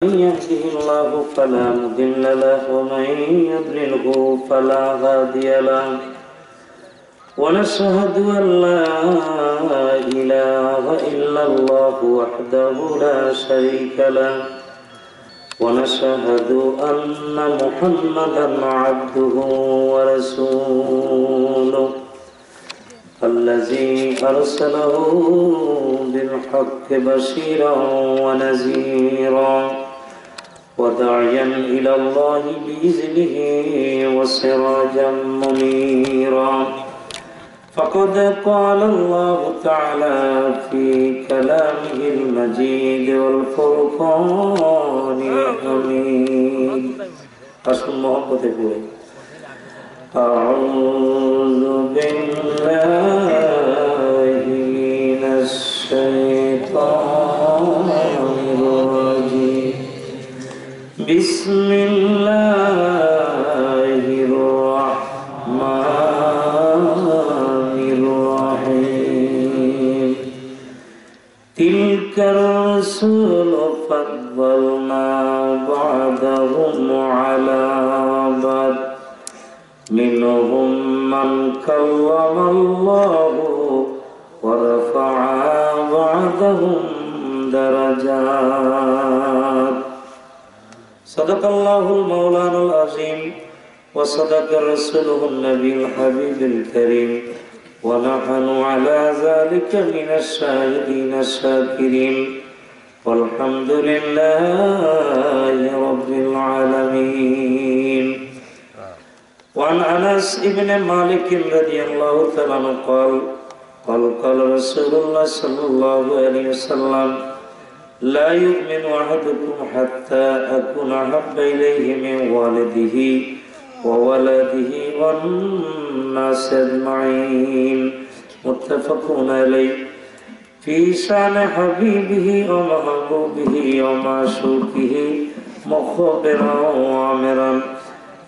من يهده الله فلا مضل له ومن يضلله فلا هادي له ونشهد أن لا إله إلا الله وحده لا شريك له ونشهد أن محمدا عبده ورسوله الذي أرسله بالحق بشيرا ونذيرا وداعيا إلى الله بإذنه وسراجا منيرا فقد قال الله تعالى في كلامه المجيد والفرقان الحميد أسم محبت بوي أعوذ بالله من الشيطان الرجيم بسم الله الرحمن الرحيم تلك الرسل فضلنا بعضهم على بعض منهم من كلم الله ورفع بعضهم درجات صدق الله المولانا العظيم وصدق رسوله النبي الحبيب الكريم ونحن على ذلك من الشاهدين الشاكرين والحمد لله رب العالمين. وعن أنس بن مالك رضي الله تعالى عنه قال رسول الله صلى الله عليه وسلم لا يؤمن أحدكم حتى أكون أحب إليه من والده وولده والناس أجمعين متفق عليه. في شأن حبيبه ومحبوبه ومعشوقه مخبرا وآمرا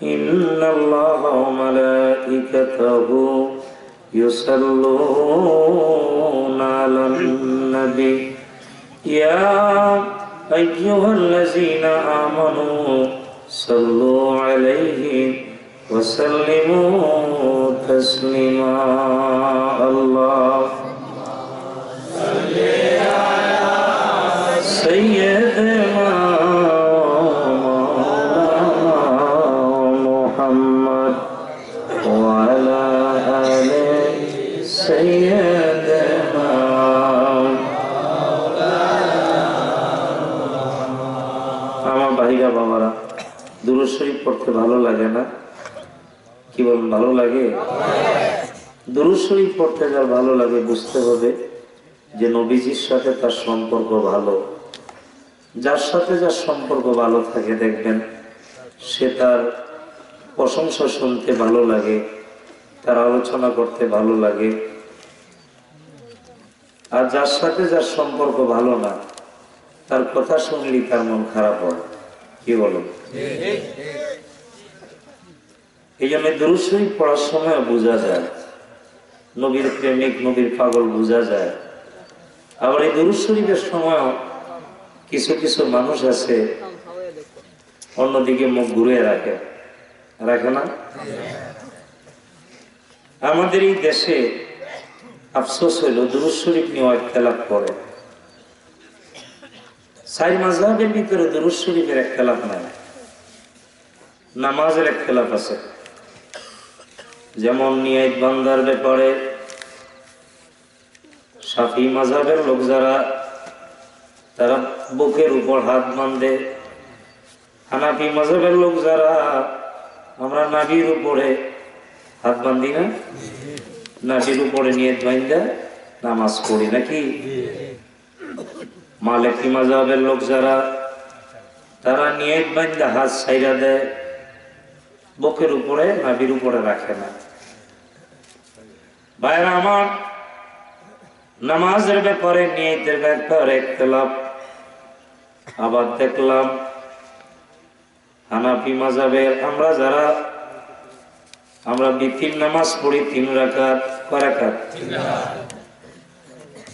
إن الله وملائكته يصلون على النبي يا أيها الذين آمنوا صلوا عليه وسلموا تسليما. الله صل على سيدنا محمد وعلى آل سيدنا. আমার ভাইরা বাবারা, দুরূদ শরীফ পড়তে ভালো লাগে না? কি বলেন, ভালো লাগে? দুরূদ শরীফ পড়তে যার ভালো লাগে বুঝতে হবে যে নবীজির সাথে তার সম্পর্ক ভালো। যার সাথে যার সম্পর্ক ভালো থাকে দেখবেন সে তার প্রশংসা শুনতে ভালো লাগে, তার আলোচনা করতে ভালো লাগে। আর যার সাথে যার সম্পর্ক ভালো না তার কথা শুনলেই তার মন খারাপ হয়। কি বলেন? এই জন্য দুরূদ শরীফ পড়ার সময় বোঝা যায় নবীর প্রেমিক, নবীর পাগল বোঝা যায়। আবার এই দুরূদ শরীফের সময় কিছু কিছু মানুষ আছে অন্যদিকে মুখ ঘুরে রাখে না? আমাদের এই দেশে আফসোস হইল দুরূদ শরীফ নিয়ে ইখতিলাফ করে। চার মাযহাবের ভিতরে দুরূদ শরীফের ইখতিলাফ নাই, নামাজের ইখতিলাফ আছে। যেমন নিয়ত বান্দার ব্যাপারে শাফি মাযহাবের লোক যারা তারা বুকের উপর হাত বাঁধে, হানাফি মাযহাবের লোক যারা আমরা নাভির উপরে হাত বাঁধি না, নাভির উপরে নিয়ত বাঁধা নামাজ পড়ি নাকি? মালিকি মাযহাবের লোক যারা তারা নিয়ত বাঁধা হাত ছাইরা দেয়, বুকের উপরে নাভির উপরে রাখে না। ভাইরা আমার, নামাজের ব্যাপারে নিয়তের ব্যাপারে ইখতিলাফ। আবার দেখলাম হানাফি মাযহাবের আমরা বিতির নামাজ পড়ি 3 রাকাত, কয় রাকাত?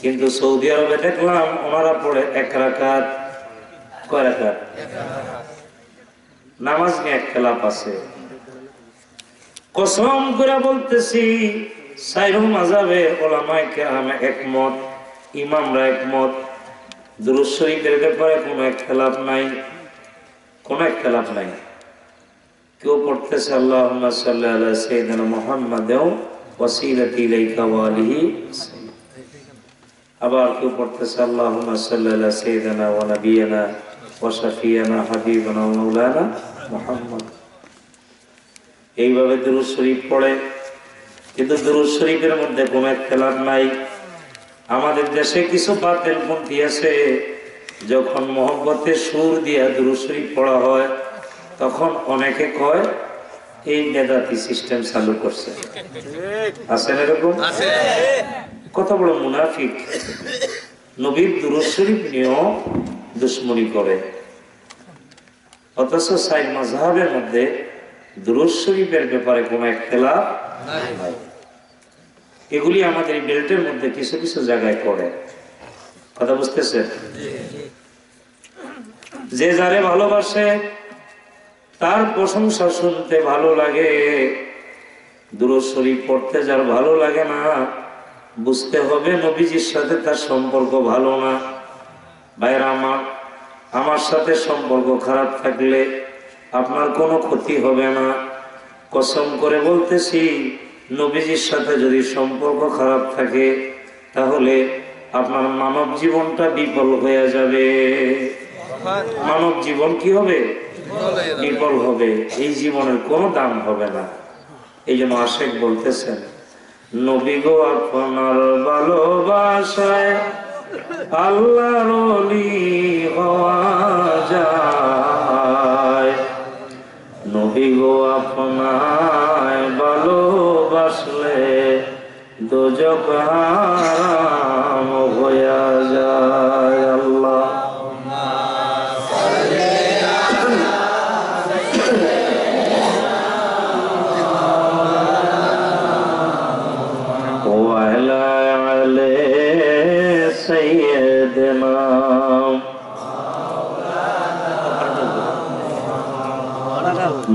কিন্তু সৌদি আরবে দেখলাম ওনারা পড়ে 1 রাকাত। কয় রাকাত? নামাজ নিয়ে খেলাফ আছে। কসম করে বলতেছি সাইরু মাযহাবে উলামায়ে কেরাম একমত, ইমামরা একমত, দুরূদ শরীফের ব্যাপারে কোনো খেলাফ নাই, কোনো খেলাফ নাই। কেউ পড়তেছে আল্লাহুম্মা সাল্লি আলা সাইয়্যিদিনা মুহাম্মাদ ওয়াসিলাতি ইলাইকা ওয়া আলিহি, আবার কেউ পড়তেছে আল্লাহুম্মা সাল্লি আলা সাইয়্যিদিনা ওয়া নাবিয়িনা ওয়া শাফিয়ানা হাবিবানা ওয়া মাওলানা মুহাম্মদ। এইভাবে দুরূদ শরীফ পড়ে, কিন্তু দুরূদ শরীফের মধ্যে কোনো খেলাফ নাই। আমাদের দেশে কিছু বাতিলপন্থী আছে, যখন মহব্বতে সুর দিয়া দুরূদ শরীফ পড়া হয় তখন অনেকে কয় এই বেদাতি সিস্টেম চালু করছে। আছে না এরকম? কত বড় মুনাফিক! নবীর দুরূদ শরীফ নিয়েও দুশ্মনী করে, অথচ সাইর মাযহাবের মধ্যে দুরূদ শরীফের ব্যাপারে কোনো ইখতিলাফ নাই। এগুলি আমাদের এই বেল্টের মধ্যে কিছু কিছু জায়গায় করে। কথা বুঝতেছে? যে যারে ভালোবাসে তার প্রশংসা শুনতে ভালো লাগে, দুরূদ শরীফ পড়তে যার ভালো লাগে না, বুঝতে হবে নবীজির সাথে তার সম্পর্ক ভালো না। ভাইরা আমার সাথে সম্পর্ক খারাপ থাকলে আপনার কোনো ক্ষতি হবে না। কসম করে বলতেছি, নবীজির সাথে যদি সম্পর্ক খারাপ থাকে তাহলে আপনার মানব জীবনটা বিফল হয়ে যাবে। মানব জীবন কি হবে? বিফল হবে। এই জীবনের কোনো দাম হবে না। এই জন্য আশেক বলতেছেন, নবী গো আপনার ভালোবাসায় আল্লাহর ওলি হওয়া যায়, নবী গো আপনায় ভালোবাসলে দোজখ হারাম হইয়া যায়। আল্লাহ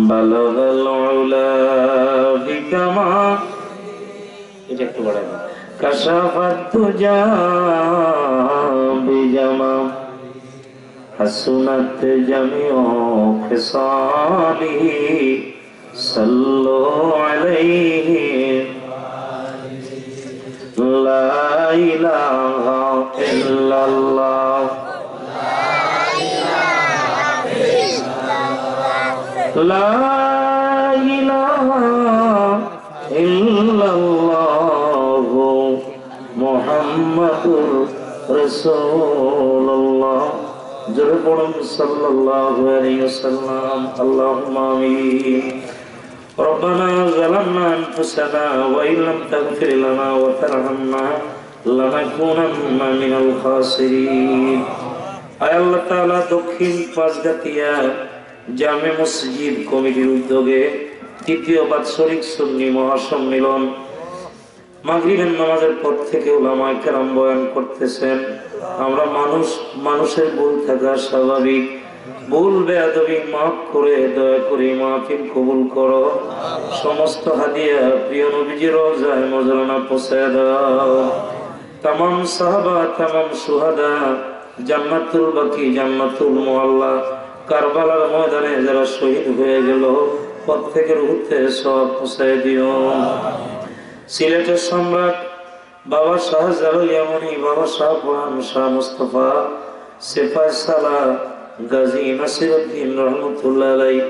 বালাগাল উলা বিকামা, এটা একটু বড় না, কাশাফাত তুজা বিজামা, হাসুনাত জামিউ খিসালিহি, সাল্লু আলাইহি, লা ইলাহা ইল্লাল্লাহ, লা ইলাহা ইল্লাল্লাহু মুহাম্মাদুর রাসূলুল্লাহ। জোরে পড়ুন সাল্লাল্লাহু আলাইহি ওয়াসাল্লাম। আল্লাহুম্মা আমিন। রব্বানা যালামনা আনফুসানা ওয়া ইল্লাম তাগফির লানা ওয়া তারহামনা লানাকুনান্না মিনাল খাসিরিন। আয় আল্লাহ তাআলা, দক্ষিণ পাঁচগাতিয়া জামে মসজিদ কমিটির উদ্যোগে তৃতীয় বাৎসরিক সুন্নি মহাসম্মেলন মাগরিবের নামাজের পর থেকে উলামায়ে কেরাম বয়ান করতেছেন। আমরা মানুষের ভুল থাকা স্বাভাবিক, ভুল বেয়াদবি মাফ করে দয়া করে মাহফিল কবুল করো। সমস্ত হাদিয়া প্রিয় নবীজির রওজায়ে মুবাররনা পৌঁছায় দাও। তামাম সাহাবা, তামাম সুহাদা, জান্নাতুল বাকি, জান্নাতুল মুআল্লা, কারবালার ময়দানে যারা শহীদ হয়ে গেল প্রত্যেকের রূহে সওয়াব পৌঁছায় দিও। সিলেটের সম্রাট বাবা শাহজালাল ইয়ামানি, বাবা শাহ পরান, শাহ মুস্তাফা, সেফায় সালাহ, গাজী নাসিরউদ্দিন রহমতুল্লাহ আলাইহি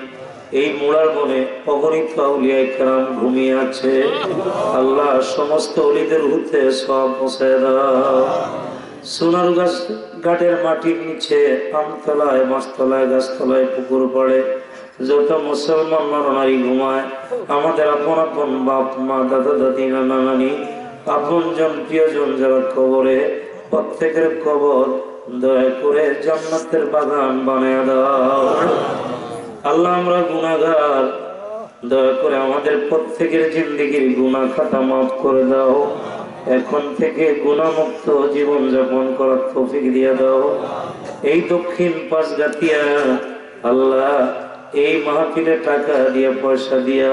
এই মুড়ার বনে অগণিত আউলিয়ায়ে কেরাম ঘুমিয়ে আছে। আল্লাহ সমস্ত ওলিদের রূহে সওয়াব পৌঁছায় দাও। সোনার ঘাটের মাটির নিচে, আমতলায়, মাছতলায়, গাছতলায়, পুকুর পাড়ে যত মুসলমান নরনারী ঘুমায়, আমাদের আপন আপন বাপ মা, দাদা দাদি, নানা নানি, আপন জন প্রিয়জন যারা কবরে, প্রত্যেকের কবর দয়া করে জান্নাতের বাগান বানিয়ে দাও। আল্লাহ আমরা গুনাহগার, দয়া করে আমাদের প্রত্যেকের জিন্দেগির গুনাহ খাতা মাফ করে দাও। এখন থেকে গুনাহমুক্ত জীবন যাপন করার তৌফিক দিয়ে দাও। এই দক্ষিণ পাঁচগাতিয়া আল্লাহ এই মাহফিলে টাকা দিয়া, পয়সা দিয়া,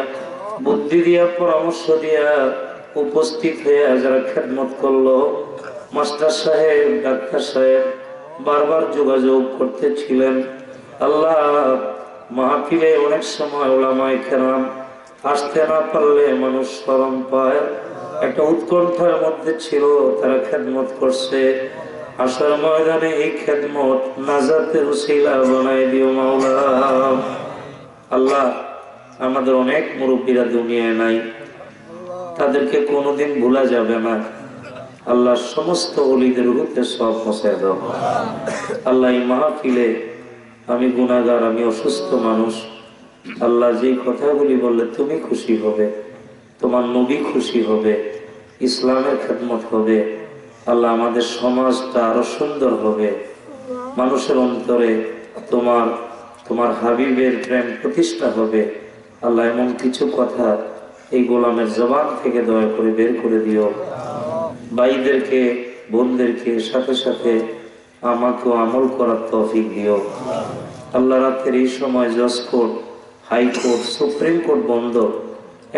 বুদ্ধি দিয়া, পরামর্শ দিয়া উপস্থিত হয়ে যারা খেদমত করলো, মাস্টার সাহেব, ডাক্তার সাহেব বারবার যোগাযোগ করতেছিলেন। আল্লাহ মাহফিলে অনেক সময় ওলামায়ে কেরাম আসতে না পারলে মানুষ শরম পায়, একটা উৎকণ্ঠার মধ্যে ছিল, তারা খেদমত করছে। আসার ময়দানে এই খেদমত নাজাতের উসিলা বানাই দিও মাওলা। আল্লাহ আমাদের অনেক মুরব্বীরা দুনিয়ায় নাই, তাদেরকে কোনোদিন ভোলা যাবে না। আল্লাহ সমস্ত ওলিদের রূপে সব পৌঁছে দাও। আল্লাহ এই মাহফিলে আমি গুনাহগার, আমি অসুস্থ মানুষ। আল্লাহ যেই কথাগুলি বললে তুমি খুশি হবে, তোমার নবী খুশি হবে, ইসলামের খেদমত হবে। আল্লাহ আমাদের সমাজটা আরো সুন্দর হবে, মানুষের অন্তরে তোমার হাবিবের প্রেম প্রতিষ্ঠা হবে। আল্লাহ এমন কিছু কথা এই গোলামের জবান থেকে দয়া করে বের করে দিও। ভাইদেরকে, বোনদেরকে, সাথে সাথে আমাকেও আমল করার তৌফিক দিও। আল্লাহ রাতের এই সময় জজ কোর্ট, হাইকোর্ট, সুপ্রিম কোর্ট বন্ধ,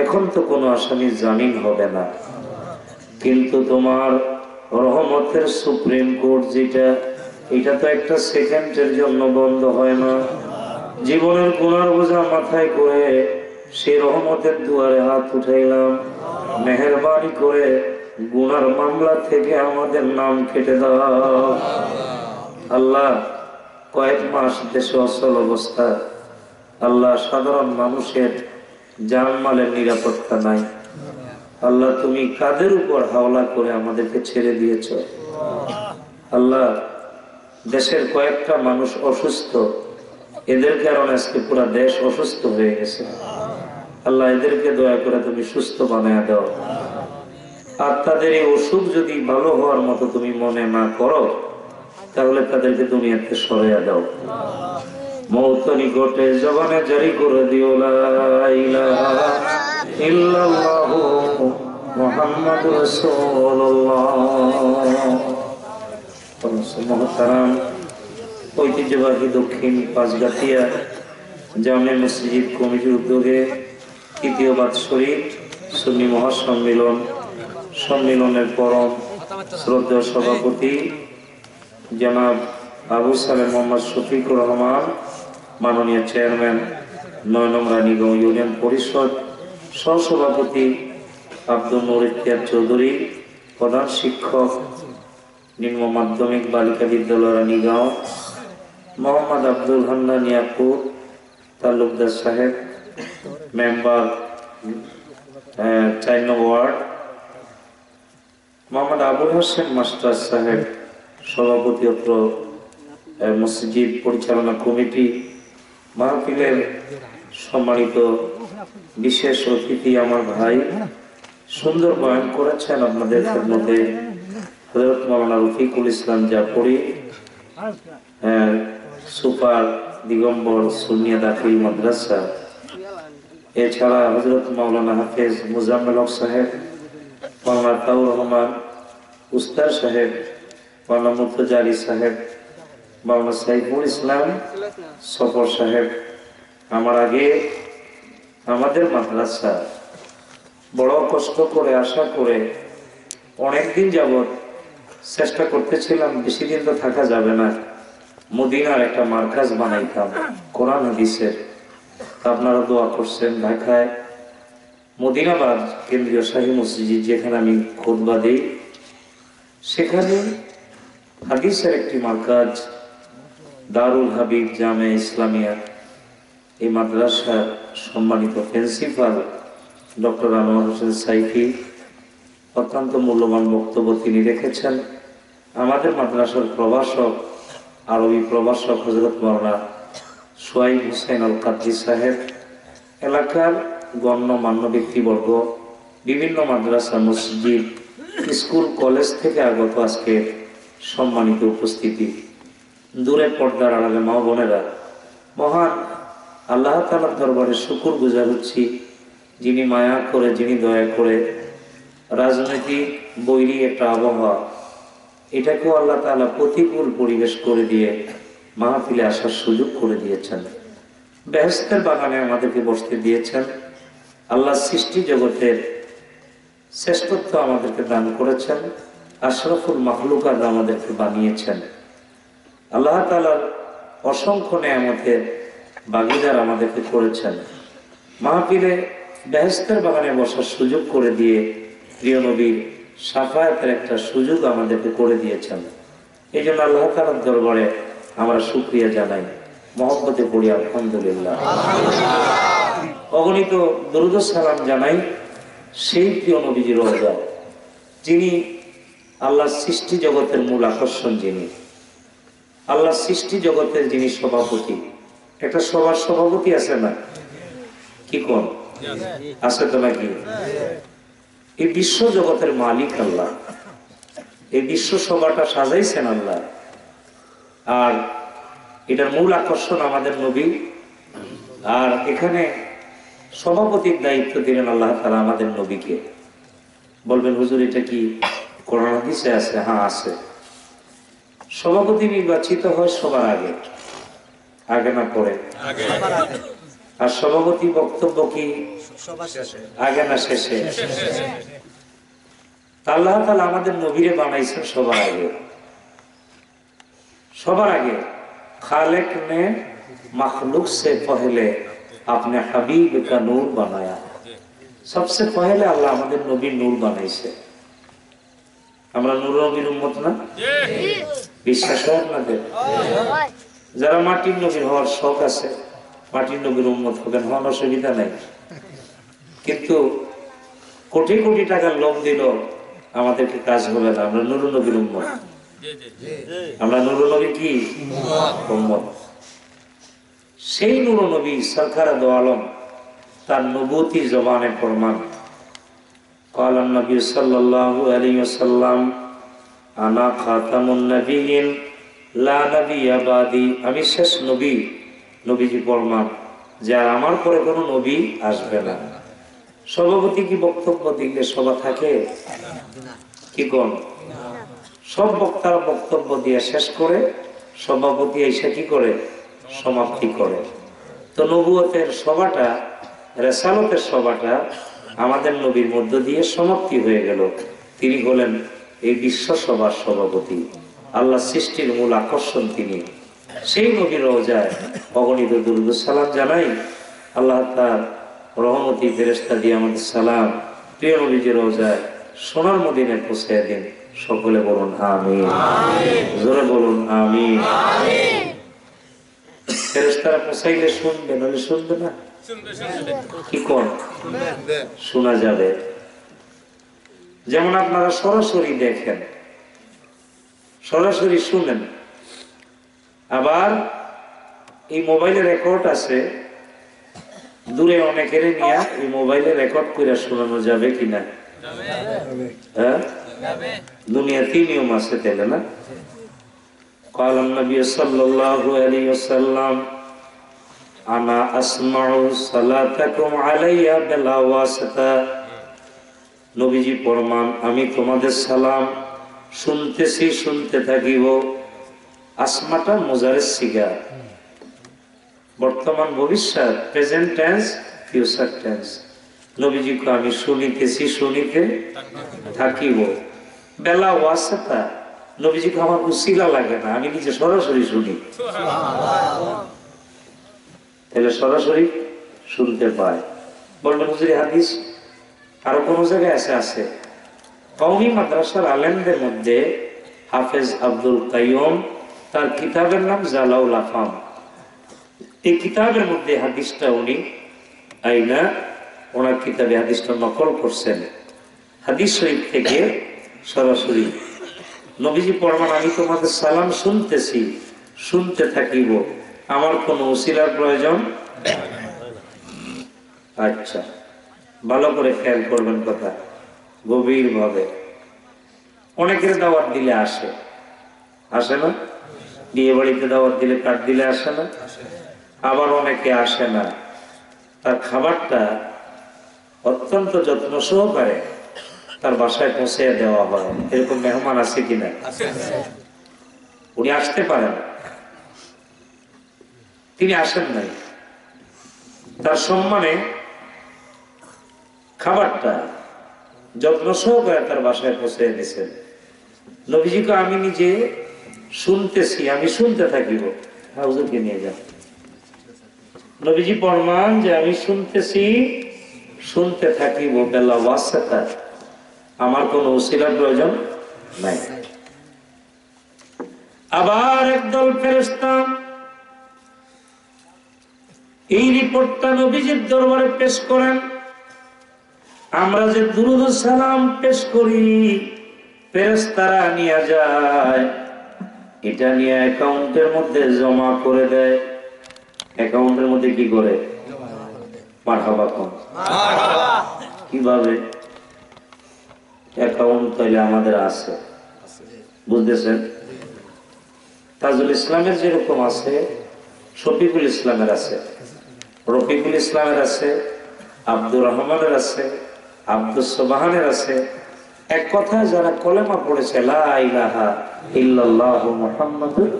এখন তো কোনো আসামির জামিন হবে না, কিন্তু তোমার রহমতের সুপ্রিম কোর্ট যেটা, এটা তো একটা সেকেন্ডের জন্য বন্ধ হয় না। জীবনের গুনার বোঝা মাথায় করে সেই রহমতের দুয়ারে হাত উঠাইলাম, মেহেরবানি করে গুনার মামলা থেকে আমাদের নাম কেটে দাও। আল্লাহ কয়েক মাস দেশে অচল অবস্থা, আল্লাহ সাধারণ মানুষের জানমালের নিরাপত্তা নাই। আল্লাহ তুমি কাদের উপর হাওলা করে আমাদেরকে ছেড়ে দিয়েছ। আল্লাহ দেশের কয়েকটা মানুষ অসুস্থ, এদের কারণে আজকে পুরো দেশ অসুস্থ হয়ে গেছে। আল্লাহ এদেরকে দয়া করে তুমি সুস্থ বানিয়ে দাও। আর তাদের এই অসুখ যদি ভালো হওয়ার মতো তুমি মনে না করো, তাহলে তাদেরকে দুনিয়াতে সরিয়ে দাও। মৌত নিকটে জবানে জারি করে দিও লা ইলাহা ইল্লাল্লাহু মুহাম্মাদুর রাসূলুল্লাহ। মহতারাম, ঐতিহ্যবাহী দক্ষিণ পাঁচগাতিয়া জামে মসজিদ কমিটির উদ্যোগে তৃতীয় বাৎসরিক সুন্নি মহাসম্মেলন, সম্মেলনের পরম শ্রদ্ধেয় সভাপতি জনাব আবু সালেম মোহাম্মদ শফিকুর রহমান, মাননীয় চেয়ারম্যান ৯ নং রানীগঞ্জ ইউনিয়ন পরিষদ, সহসভাপতি আব্দুল নূর ইখতিয়ার চৌধুরী, প্রধান শিক্ষক নিম্ন মাধ্যমিক বালিকা বিদ্যালয় রানীগাঁও, মোহাম্মদ আব্দুল হান্নান ইয়াকুব তালুকদার সাহেব, মেম্বার ৪ নং ওয়ার্ড, মোহাম্মদ আবুল হোসেন মাস্টার সাহেব, সভাপতি অত্র মসজিদ পরিচালনা কমিটি, মাহফিলের সম্মানিত বিশেষ অতিথি আমার ভাই, সুন্দর বয়ান করেছেন আপনাদের খেদমতে হযরত মাওলানা রফিকুল ইসলাম জাফরি, সুপার দিগম্বর সুন্নিয়া দাখিল মাদ্রাসা, এছাড়া হযরত মাওলানা হাফেজ মুজাম্মেল হক সাহেব, মাওলানা তাউর রহমান উস্তাদ সাহেব, মাওলানা মুর্তজারি সাহেব, মাওলানা সাইফুল ইসলাম সফর সাহেব। আমার আগে আমাদের মাদ্রাসা বড় কষ্ট করে আশা করে অনেকদিন যাবৎ চেষ্টা করতেছিলাম, বেশি দিন তো থাকা যাবে না, মদিনার একটা মার্কাজ বানাইতাম কোরআন হাদিসের। আপনারা দোয়া করছেন, ঢাকায় মদিনাবাদ কেন্দ্রীয় শাহী মসজিদ যেখানে আমি খুতবা দিই, সেখানে হাদিসের একটি মার্কাজ দারুল হাবিব জামে ইসলামিয়া, এই মাদ্রাসার সম্মানিত principal doctor Anwar Hossain sci-fi অত্যন্ত মূল্যবান বক্তব্য তিনি রেখেছেন। আমাদের মাদ্রাসার প্রভাষক, আরবি প্রভাষক হযরত মাওলানা সোহাইব হোসেন আল কাদরি সাহেব, এলাকার গণ্যমান্য ব্যক্তিবর্গ, বিভিন্ন মাদ্রাসা, মসজিদ, স্কুল, কলেজ থেকে আগত আজকের সম্মানিত উপস্থিতি, দূরে পর্দার আড়ালে মা বোনেরা, মহান আল্লাহ তাআলার দরবারে শুকর গুজার হচ্ছি, যিনি মায়া করে, যিনি দয়া করে রাজনৈতিক বৈরী একটা আবহাওয়া, এটাকেও আল্লাহ তাআলা প্রতিকূল পরিবেশ করে দিয়ে মাহফিলে আসার সুযোগ করে দিয়েছেন, বেহেশতের বাগানে আমাদেরকে বসতে দিয়েছেন। আল্লাহ সৃষ্টি জগতের শ্রেষ্ঠত্ব আমাদেরকে দান করেছেন, আশরাফুল মাখলুকাত আমাদেরকে বানিয়েছেন। আল্লাহ তাআলার অসংখ্য নেয়ামতের ভাগীদার আমাদেরকে করেছেন। মাহফিলে বেহেশতের বাগানে বসার সুযোগ করে দিয়ে প্রিয় নবীর শাফায়াতের একটা সুযোগ আমাদেরকে করে দিয়েছেন। এই জন্য আল্লাহ তাআলার দরবারে আমরা শুকরিয়া জানাই, মহব্বতে পড়ি আলহামদুলিল্লাহ। অগণিত দরুদ ও সালাম জানাই সেই প্রিয় নবীজির রওজা, যিনি আল্লাহর সৃষ্টি জগতের মূল আকর্ষণ, যিনি আল্লাহর সৃষ্টি জগতের যিনি সভাপতি। একটা সভার সভাপতি আছে না, কি কোন আছে তো নাকি? এই বিশ্ব জগতের মালিক আল্লাহ, এই বিশ্ব সভাটা সাজাইছেন আল্লাহ, আর এটার মূল আকর্ষণ আমাদের নবী। আর এখানে সভাপতির দায়িত্ব দিলেন আল্লাহ তাআলা আমাদের নবীকে। বলবেন হুজুর এটা কি কোরআন হাদিসে আছে? হ্যাঁ আছে। সভাপতি নির্বাচিত হয় সবার আগে, আগে না পরে? আর সভাপতি বক্তব্য কি আগে না শেষে? আল্লাহ তাআলা আমাদের নবীরে বানাইছেন সবার আগে, সবার আগে। खालिक ने मखलूक से पहले अपने हबीब का नूर बनाया। सबसे पहले अल्लाह আমাদের নবী নূর বানাইছে। আমরা নূর নবীর উম্মত না? বিশ্বাস হয় আপনাদের? যারা মাটির নবীর হওয়ার শখ আছে, মাটির নবীর উম্মত হবেন, হওয়ার অসুবিধা নাই। কিন্তু কোটি কোটি টাকার লোভ দিল আমাদেরকে কাজ হবে না। আমরা নূর নবীর উম্মত, আমরা নূর নবী কি উম্মত। সেই নূর নবী সরকার দো আলম তার নবুতি জবানে ফরমান, قال النبي صلى الله عليه وسلم انا خاتم النبيين لا نبي بعدي। আমি শেষ নবী, নবীজি ফরমান যে আমার পরে কোনো নবী আসবে না। সভাপতি কি বক্তব্য দিলে সভা থাকে? কি কোন? সব বক্তারা বক্তব্য দিয়ে শেষ করে সভাপতি এসে কি করে? সমাপ্তি করে। তো নবুয়তের সভাটা, রিসালাতের সভাটা আমাদের নবীর মধ্য দিয়ে সমাপ্তি হয়ে গেল। তিনি হলেন এই বিশ্ব সভার সভাপতি, আল্লাহ সৃষ্টির মূল আকর্ষণ তিনি। সেই নবীর রওজায় অগণিত দুরূদ ও সালাম জানাই। আল্লাহ তার রহমতি ফেরেশতা দিয়ে আমাদের সালাম প্রিয় নবীজির রওজায় সোনার মদিনায় পৌঁছে দিন। সকলে বলুন আমিন, জোরে বলুন আমিন। ফেরেশতারা পৌঁছাইলে শুনবে, নাহলে শুনবে না। কি কোন? শোনা যাবে। যেমন আপনারা সরাসরি দেখেন, সরাসরি শুনেন। আবার এই মোবাইলে রেকর্ড আছে, দূরে অনেকের নিয়ে এই মোবাইলে রেকর্ড করে শোনানো যাবে কিনা? হ্যাঁ, দুনিয়াতেই নিয়ম আছে, তাইলে না? قال النبي صلى الله عليه وسلم انا اسمع صلاتكم علي بلا واسطه। নবীজি ফরমান আমি তোমাদের সালাম শুনতেছি, শুনতে থাকিব। আসমাটা মুজারের সিগা, বর্তমান ভবিষ্যৎ, প্রেজেন্ট টেন্স, ফিউচার টেন্স। নবীজিকে আমি শুনিতেছি, শুনিতে থাকিব। বেলা ওয়াসাতা, নবীজিকে আমার উসিলা লাগে না, আমি নিজে সরাসরি শুনি। তাহলে সরাসরি শুনতে পায়। বলবেন হুজুর হাদিস আরো কোন জায়গায় আছে? আছে। কওমি মাদ্রাসার আলেমদের মধ্যে হাফেজ আব্দুল কাইয়ুম, তার কিতাবের নাম জালাউল আফাম। এই কিতাবের মধ্যে হাদিসটা উনি আইনা ওনার কিতাবে হাদিসটা নকল করছেন। হাদিস শরীফ থেকে সরাসরি নবীজি ফরমান আমি তোমাদের সালাম শুনতেছি, শুনতে থাকিব, আমার কোনো উসিলার প্রয়োজন। আচ্ছা, ভালো করে খেয়াল করবেন কথা, গভীর ভাবে। অনেকের দাওয়াত দিলে আসে, আসে না? বিয়ে বাড়িতে দাওয়াত দিলে কাঠ দিলে আসে না? আবার অনেকে আসে না, তার খাবারটা অত্যন্ত যত্ন সহকারে তার বাসায় পৌঁছে দেওয়া হয়। এরকম মেহমান আছে কিনা? উনি আসতে পারেন, তিনি আসেন নাই, তার সম্মানে খাবারটা যত্ন সহকারে তার বাসায় পৌঁছে দিয়েছেন। নবীজিকে আমি নিজে শুনতেছি, আমি শুনতে থাকিব। হুজুরকে নিয়ে যান। নবীজি প্রমাণ যে আমি শুনতেছি, শুনতে থাকিব, বেলা ওয়াসাতা, আমার কোন ওসিলার প্রয়োজন নাই। আবার একদল ফেরেশতা এই রিপোর্টটা নবীজির দরবারে পেশ করেন। আমরা যে দুরূদ ও সালাম পেশ করি, ফেরেশতারা নিয়ে যায়, এটা নিয়ে অ্যাকাউন্টের মধ্যে জমা করে দেয়। অ্যাকাউন্টের মধ্যে কি করে? মারহাবা কোন। কিভাবে? অ্যাকাউন্ট তাইলে আমাদের আছে, বুঝতেছেন? তাজুল ইসলামের যেরকম আছে, শফিকুল ইসলামের আছে, রফিকুল ইসলামের আছে, আব্দুর রহমানের আছে, আব্দুস সুবহানের আছে। এক কথায় যারা কলেমা পড়েছে লা ইলাহা ইল্লাল্লাহু মুহাম্মাদুর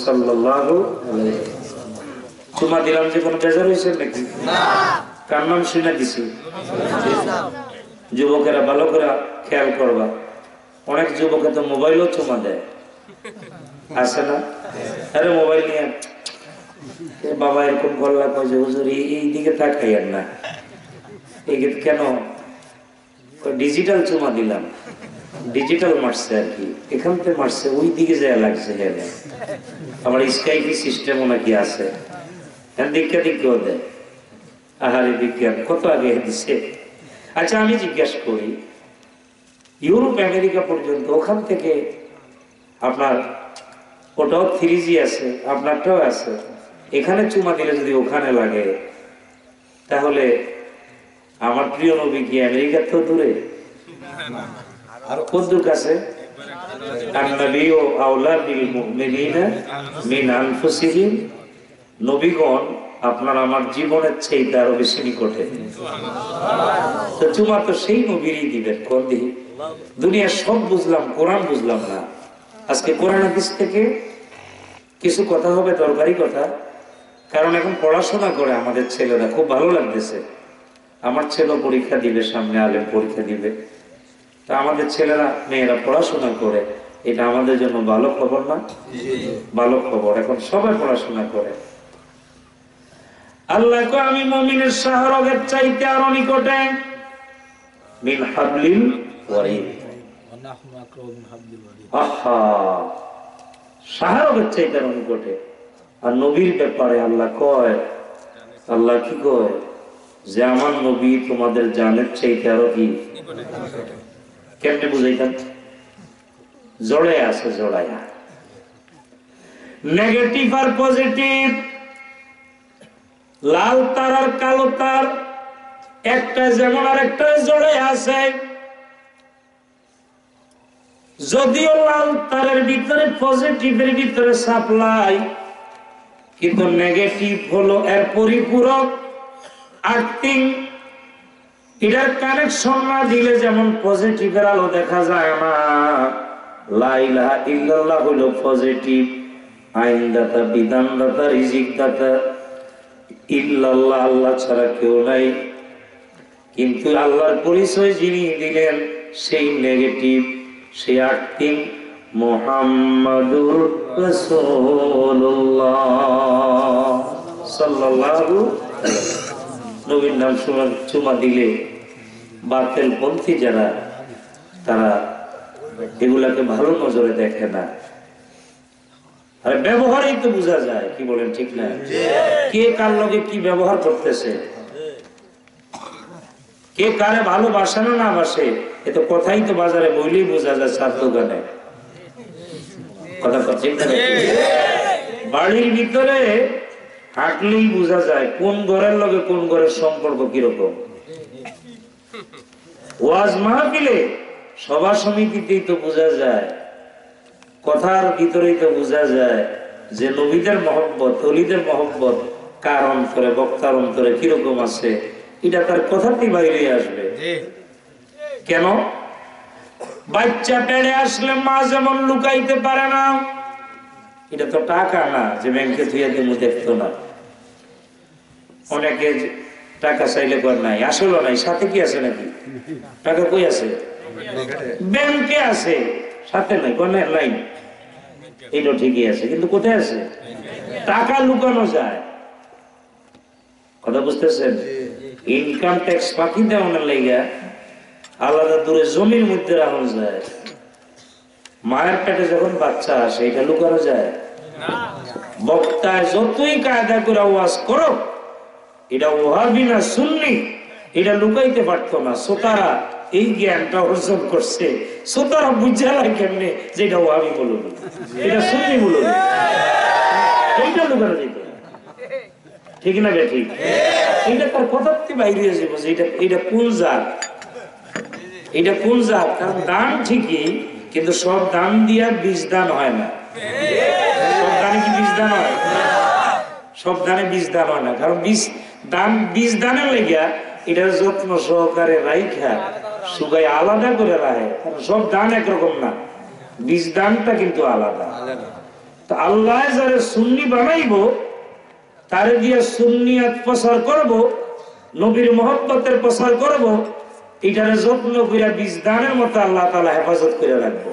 সাল্লাল্লাহু আলাইহি ওয়াসাল্লাম। চুমা দিলাম যে কোনো বেজার হয়েছে নাকি? না। কার নাম শুনে দিছি? যুবকেরা ভালো করে খেয়াল করবা, অনেক যুবকে তো মোবাইলও চুমা দেয়, আছে না? আরে মোবাইল নিয়ে বাবা এরকম করলা, কয় যে হুজুর এই দিকে তাকাইয়েন না, এই কেন? ডিজিটাল চুমা দিলাম, ডিজিটাল মারছে আর কি, এখান থেকে মারছে, ওই দিকে যায় লাগছে। আমার স্কাইপি সিস্টেম নাকি আছে, দীক্ষা দীক্ষাও দেয়। আহারে বিজ্ঞান কত আগে দিছে। আচ্ছা আমি জিজ্ঞাসা করি, ইউরোপ আমেরিকা পর্যন্ত, ওখান থেকে আপনার ওটাও 3G আছে, আপনারটাও আছে, এখানে চুমা দিলে যদি ওখানে লাগে, তাহলে আমার প্রিয় নবী কি আমেরিকার তো দূরে? আর কদ্দুর কাছে? নবীগণ আপনার আমার জীবনের চেয়ে আরো বেশি নিকটে। তো চুমা তো সেই নবীরই দিবেন। কোন দিকে? দুনিয়া সব বুঝলাম, কোরআন বুঝলাম না। আজকে কোরআন হাদিস থেকে কিছু কথা হবে, দরকারি কথা। কারণ এখন পড়াশোনা করে আমাদের ছেলেরা, খুব ভালো লাগতেছে। আমার ছেলে পরীক্ষা দিবে সামনে, আলেম পরীক্ষা দিবে, তা আমাদের ছেলেরা মেয়েরা পড়াশোনা করে, এটা আমাদের জন্য ভালো খবর না? ভালো খবর। এখন সবাই পড়াশোনা করে। আল্লাহ কো আমি মুমিনের শাহরগের চাইতে আরো নিকটে, মিন হাবলিল ওয়ারিদ। আহা, শাহরগের চাইতে আরো নিকটে। আর নবীর ব্যাপারে আল্লাহ কয়, আল্লাহ কি কয়? যে আমার নবী তোমাদের জানের চাইতে আরো কি? কেমনে বুঝাইতাম? জড়ে আছে, জড়াইয়া। নেগেটিভ আর পজিটিভ, লাল তার আর কালো তার, একটা যেমন আর একটা জড়ে আছে। যদিও লাল তারের ভিতরে পজিটিভের ভিতরে সাপ্লাই, কিন্তু নেগেটিভ হলো এর পরিপূরক। আর্থিং এটার কানেকশন না দিলে যেমন পজিটিভের আলো দেখা যায় না, লা ইলাহা ইল্লাল্লাহ হলো পজিটিভ, আইনদাতা, বিধানদাতা, রিজিকদাতা। ইল্লাল্লাহ, আল্লাহ ছাড়া কেউ নাই। কিন্তু আল্লাহর পরিচয় যিনি দিলেন সেই নেগেটিভ, সেই আর্থিং, মুহাম্মাদুর রাসূলুল্লাহ সাল্লাল্লাহু আলাইহি ওয়াসাল্লাম। নবীর নাম চুমা দিলে বাতিল পন্থী যারা, তারা এগুলাকে ভালো নজরে দেখে না। আর ব্যবহারই তো বোঝা যায়, কি বলেন ঠিক না? কে কার লগে কি ব্যবহার করতেছে, কে কারে ভালোবাসে না না বাসে, এ তো কথাই তো বাজারে বইলেই বোঝা যায়। সাত দোকানে কথা ঠিক না? বাড়ির ভিতরে হাঁটলেই বোঝা যায় কোন ঘরের লগে কোন ঘরের সম্পর্ক কিরকম। ওয়াজ মাহফিলে, সভা সমিতিতেই তো বোঝা যায়, কথার ভিতরেই তো বোঝা যায় যে নবীদের মহব্বত, অলিদের মহব্বত কার অন্তরে, বক্তার অন্তরে কিরকম আছে। এটা তার কথাতেই বাইরে আসবে। কেন? বাচ্চা পেড়ে আসলে মা যেমন লুকাইতে পারে না, এটা তো টাকা না যে ব্যাংকে থুইয়া দিব দেখতো না। অনেকে টাকা চাইলে কর নাই, আসলে নাই, সাথে কি আছে নাকি? টাকা কই আছে? ব্যাংকে আছে, সাথে নাই, কোন নাই। এটা ঠিকই আছে, কিন্তু কোথায় আছে? টাকা লুকানো যায়, কথা বুঝতেছেন? ইনকাম ট্যাক্স ফাঁকি দেওয়ার লাইগা আলাদা দূরে জমির মধ্যে রাখা যায়। মায়ের পেটে যখন বাচ্চা আসে এটা লুকানো যায়? বক্তায় যতই কায়দা করে ওয়াজ করো, এটা ওয়াহাবি না সুন্নি এটা লুকাইতে পারতো না। শ্রোতারা এই জ্ঞানটা অর্জন করছে, শ্রোতারা বুঝালাই কেমনে যে এটা ওয়াহাবি বলুন, এটা সুন্নি বলুন, এইটা লুকানো যেত, ঠিক না বে? ঠিক। এটা তার কথাতে বাইরে যাবো যে এটা কোন জাত, এটা কোন জাত। কারণ দান ঠিকই, কিন্তু সব দান দিয়া বীজ দান হয় না। সব দানে কি বীজ দান হয়? সব দানে বীজ দান হয় না। কারণ বীজ দানের লেগা এটা যত্ন সহকারে রাইখা সুগাই আলাদা করে রাখে। কারণ সব দান একরকম না, বীজ দানটা কিন্তু আলাদা। তো আল্লাহ যারা সুন্নি বানাইবো তারে দিয়ে সুন্নিয়াত প্রচার করব, নবীর মহব্বতের প্রচার করব, এটারে যত্ন করে বীজদানের মতো আল্লাহ তাআলা হেফাজত করে রাখবো।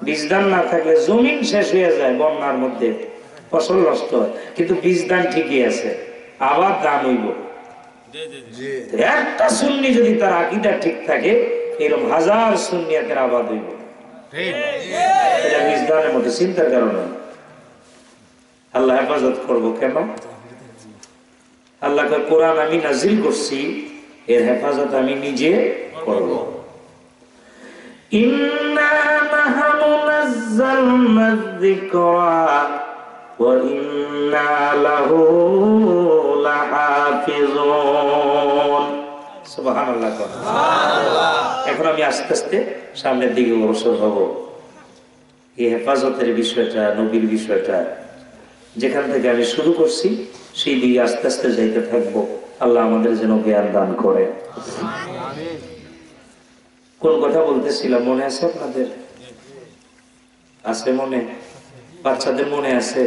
বীজদান না থাকলে জমিন শেষ হয়ে যায়, বন্যার মধ্যে ফসল নষ্ট হয়, কিন্তু বীজদান ঠিকই আছে, আবার দান হইব। একটা সুন্নি যদি তার আকীদা ঠিক থাকে, এরকম হাজার সুন্নিয়াতের আবাদ হইব। এটা বীজদানের মধ্যে চিন্তার কারণে আল্লাহ হেফাজত করবো কেন? আল্লাহকে কোরআন আমি নাজিল করছি, এর হেফাজত আমি নিজে করব। ইন্না নাহনু নাযালনা যিকরা ওয়া ইন্না লাহু লাহাফিজুন। সুবহানাল্লাহ। সুবহানাল্লাহ। এখন আমি আস্তে আস্তে সামনের দিকে অগ্রসর হব। এই হেফাজতের বিষয়টা, নবীর বিষয়টা যেখান থেকে আমি শুরু করছি সেই দিকে আস্তে আস্তে যাইতে থাকবো। আল্লাহ আমাদের যেন জ্ঞান দান করে। কোন কথা বলতেছিলাম মনে আছে আপনাদের? আছে মনে? বাচ্চাদের মনে আছে?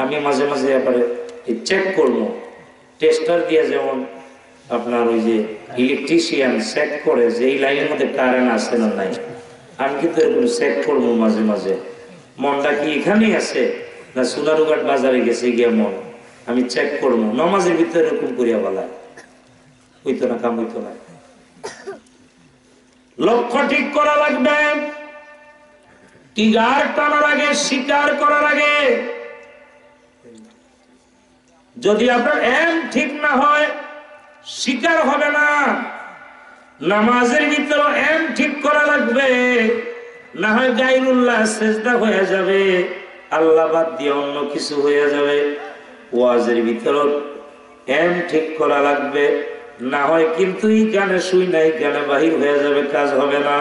আমি মাঝে মাঝে আবার চেক করবো, টেস্টার দিয়ে যেমন আপনার ওই যে ইলেকট্রিশিয়ান চেক করে যে এই লাইনের মধ্যে কারেন্ট আছে না নাই, আমি কিন্তু এরকম চেক করবো মাঝে মাঝে। মনটা কি এখানেই আছে না সোনারুঘাট বাজারে গেছে গিয়ে মন, আমি চেক করবো। নমাজের ভিতরে এরকম করিয়া বলা হইতো না, কাম হইতো না। লক্ষ্য ঠিক করা লাগবে, টিগার টানার আগে স্বীকার করার আগে। যদি আপনার এম ঠিক না হয় স্বীকার হবে না। নামাজের ভিতরে এম ঠিক করা লাগবে, না হয় গায়রুল্লাহ সেজদা হয়ে যাবে, আল্লাহ বাদ দিয়ে অন্য কিছু হয়ে যাবে। ওয়াজের ভিতর এম ঠিক করা লাগবে, না হয় কিন্তু এই গানে শুই নাই গানে বাহির হয়ে যাবে, কাজ হবে না।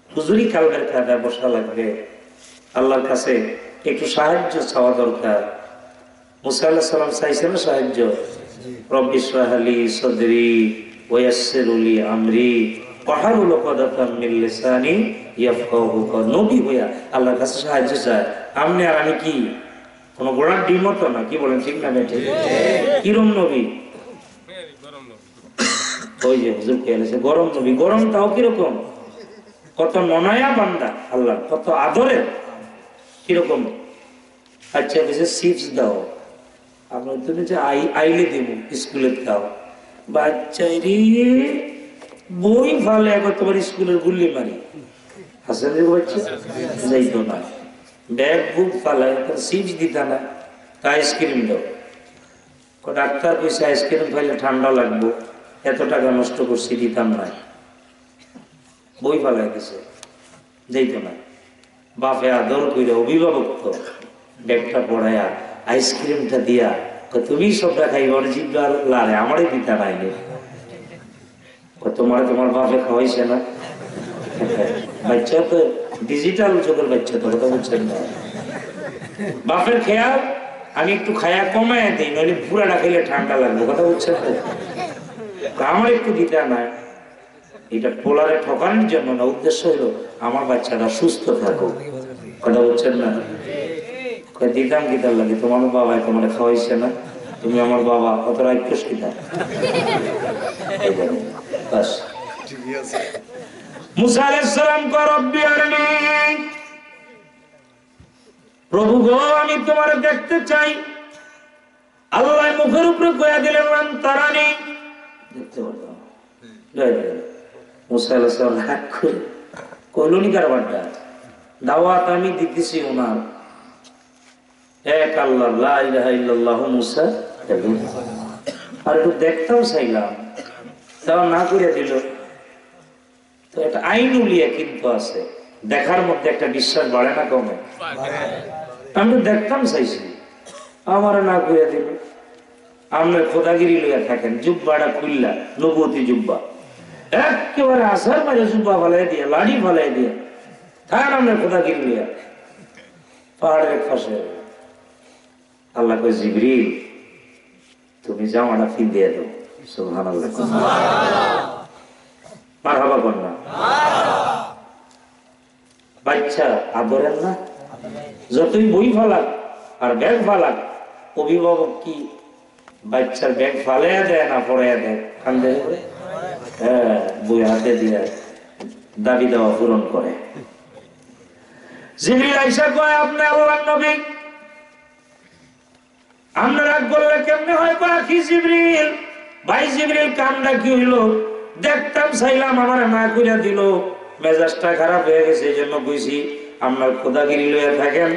হুজুরি কালবের কায়দায় বসা লাগবে, আল্লাহর কাছে একটু সাহায্য চাওয়া দরকার। মুসা আলাইহিস সালাম চাইছেন সাহায্য, রব্বি ইশরাহ লি সাদরি ওয়া ইয়াসসির লি আমরি ওয়াহলুল উকদাতাম মিন লিসানি ইয়াফকাহু কওলি। নবী হইয়া আল্লাহর কাছে সাহায্য চায়। আপনি আর আমি কি কোন গোড়ার ডিমও তো না, কি বলেন? ঠিক না বেঠিক? কিরম নবী? ওই যে হুজুর কে এনেছে গরম নবী। গরম তাও কিরকম? কত ননায়া বান্দা আল্লাহ, কত আদরের। কিরকম? আচ্ছা বেশি চিপস দাও, আপনার তুমি যে আইলে দিব স্কুলে দাও, বাচ্চারি বই ফালে একবার তোমার স্কুলের গুল্লি মারি হাসান বাচ্চা যাইতো না, ব্যাগ বুক ফালায় চিপস দিতা না, তা আইসক্রিম দাও। ডাক্তার কইছে আইসক্রিম খাইলে ঠান্ডা লাগবো, এত টাকা নষ্ট করছি, দিতাম না, বই ফালাই দিছে, যাইতো না। বাপে আদর কইরা অভিভাবক তো ব্যাগটা পড়াইয়া আইসক্রিমটা দিয়া তুমি সবটা খাইবার জিব্বা লারে আমারে দিতা নাইনি, তোমার বাপে খাওয়াইছে না। বাচ্চা তো ডিজিটাল যুগের বাচ্চা, তো কথা বলছেন না। বাপের খেয়াল আমি একটু খায়া কমায় দিই, নইলে পুরাটা খেলে ঠান্ডা লাগবে, কথা বলছেন তো। আমার একটু দিতা নাই, এটা পোলারে ঠকানোর জন্য না, উদ্দেশ্য হলো আমার বাচ্চাটা সুস্থ থাকুক। কথা বলছেন না? দিতাম গীতার লাগে, তোমার বাবা তোমার খাওয়াইছে না, তুমি আমার বাবা, কত রাক্ষস কিতা। মুসা আলাইহিস সালাম কো রব্বি আরনি, প্রভু গো আমি তোমার দেখতে চাই। আল্লাহ মুখের উপরে কয়া দিলেন মান তারানি, দেখতে পারতাম। মুসা আলাইহিস সালাম হাত করে কইলনি কারবারটা, দাওয়াত আমি দিতেছি ওনার এক আল্লাহ লা ইলাহা ইল্লাল্লাহু মুসা, আর একটু দেখতেও চাইলাম, তাও না করে দিল। তো একটা আইন উলিয়া কিন্তু আছে, দেখার মধ্যে একটা বিশ্বাস বাড়ে না কমে? আমি তো দেখতাম চাইছি, আমার না করে দিল। আপনার খোদাগিরি লইয়া থাকেন, জুব্বাটা খুললা, নবুয়তি জুব্বা একেবারে আসার মাঝে জুব্বা ফালাই দিয়া, লাড়ি ফালাই দিয়া থাকেন আপনার খোদাগিরি লইয়া পাহাড়ের এক পাশে। আল্লাহ কই জিবরিল তুমি জামাটা ফিল দিয়ে দাও। সুবহানাল্লাহ, মারহাবা কর না। বাচ্চা আদরেন না, যতই বই ফালাক আর ব্যাগ ফালাক, অভিভাবক কি বাচ্চার ব্যাগ ফালাইয়া দেয় না পড়াইয়া দেয়? কান্দে, হ্যাঁ, বই হাতে দিয়ে দাবি দেওয়া পূরণ করে। জিবরিল আইসা কয় আপনি আল্লাহর নবী, আমরা রাগ করলে কেমনে হয়? কি জিবরিল ভাই, জিবরিল কামটা কি হইলো? দেখতাম চাইলাম, আমার না কইরা দিল, মেজাজটা খারাপ হয়ে গেছে, এই জন্য কইছি আপনার খোদাগিরি লইয়া থাকেন।